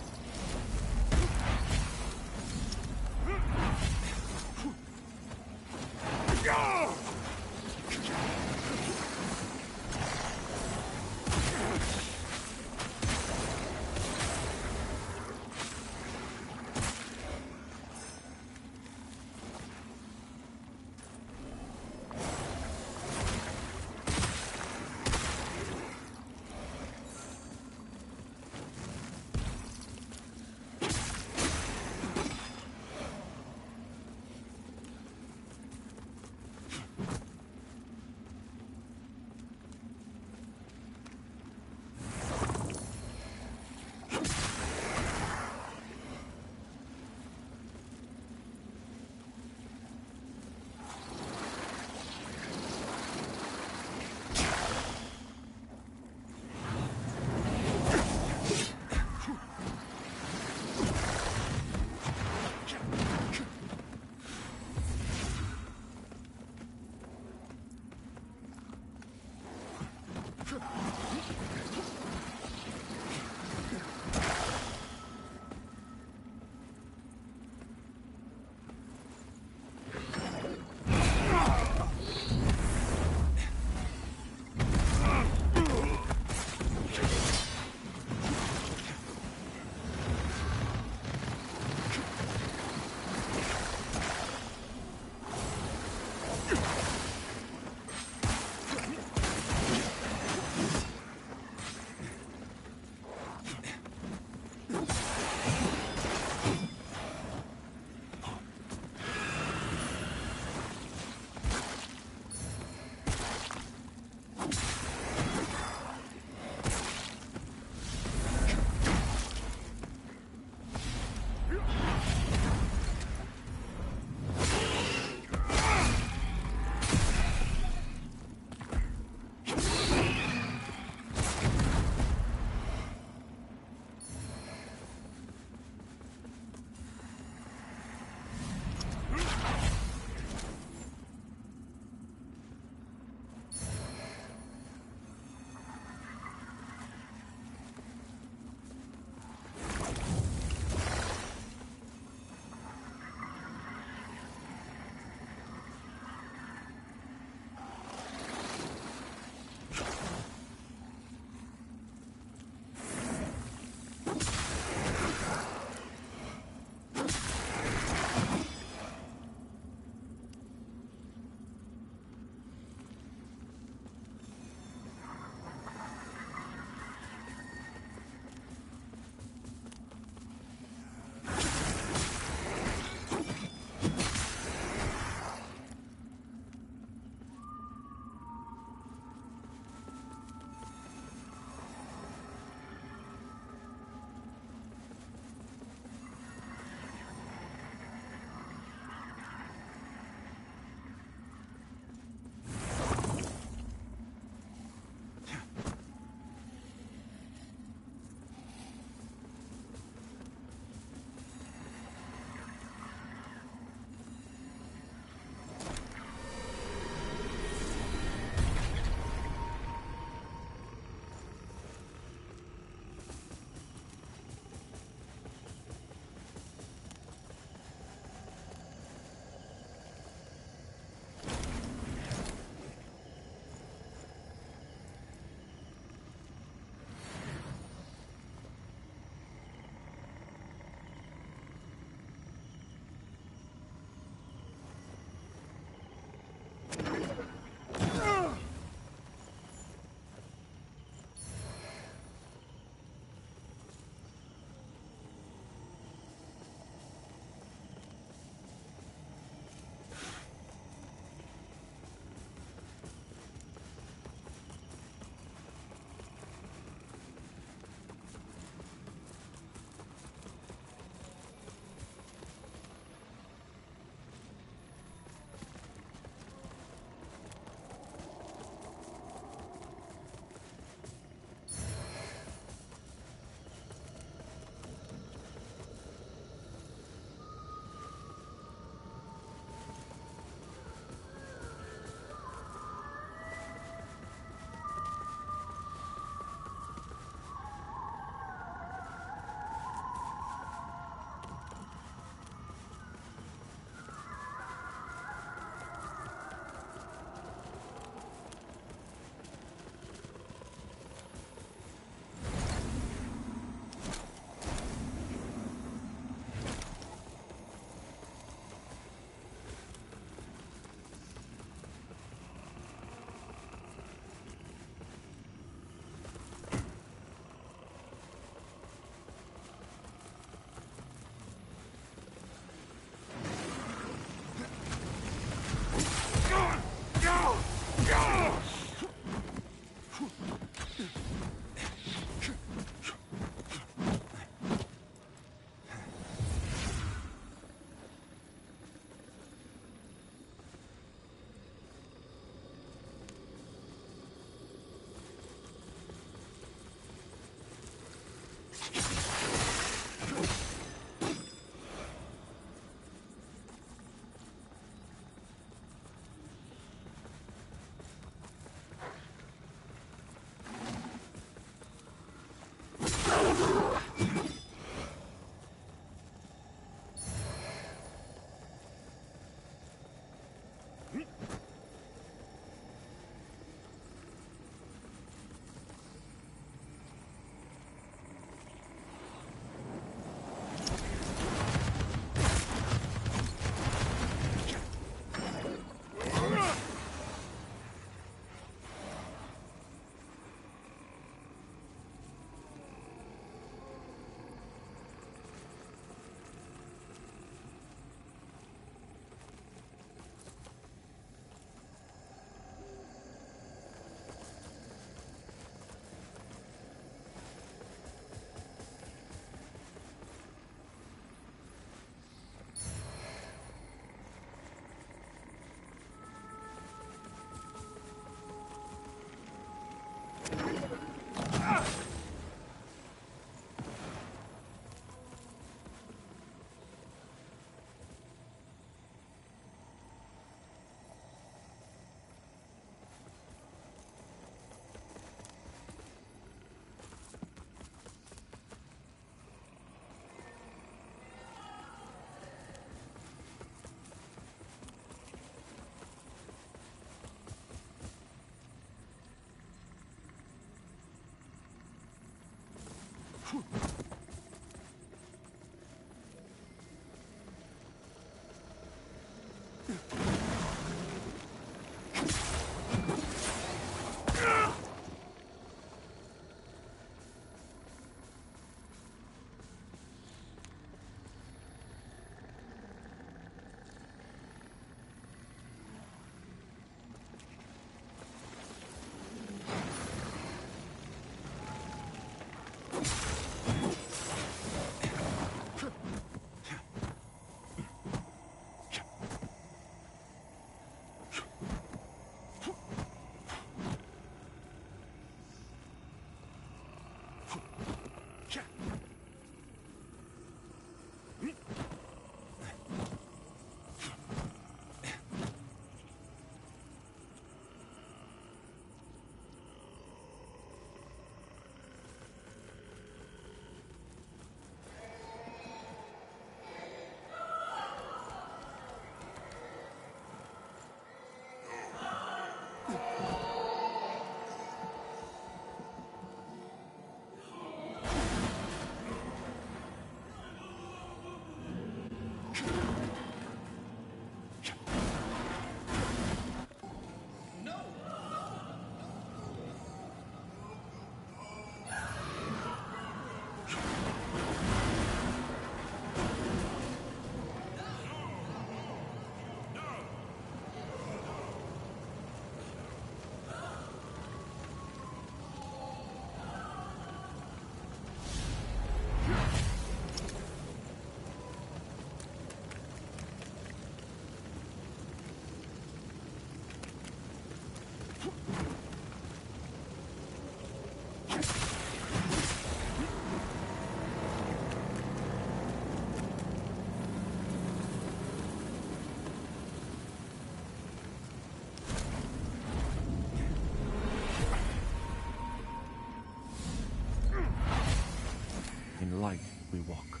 In light, we walk.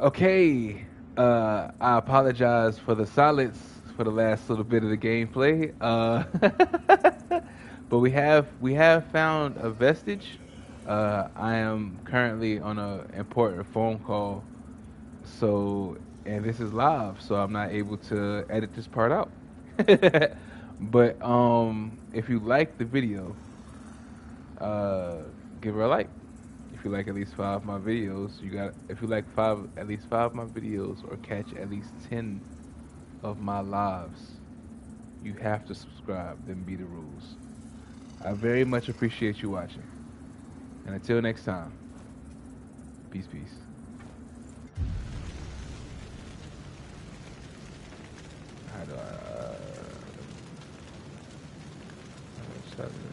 Okay, I apologize for the silence for the last little bit of the gameplay. But we have found a vestige. I am currently on a important phone call, so and this is live, so I'm not able to edit this part out. But if you like the video, uh, give her a like. If you like at least 5 of my videos, you got. If you like at least 5 of my videos, or catch at least 10 of my lives, you have to subscribe. Them be the rules. I very much appreciate you watching, and until next time, peace, peace. How do I? Shut it.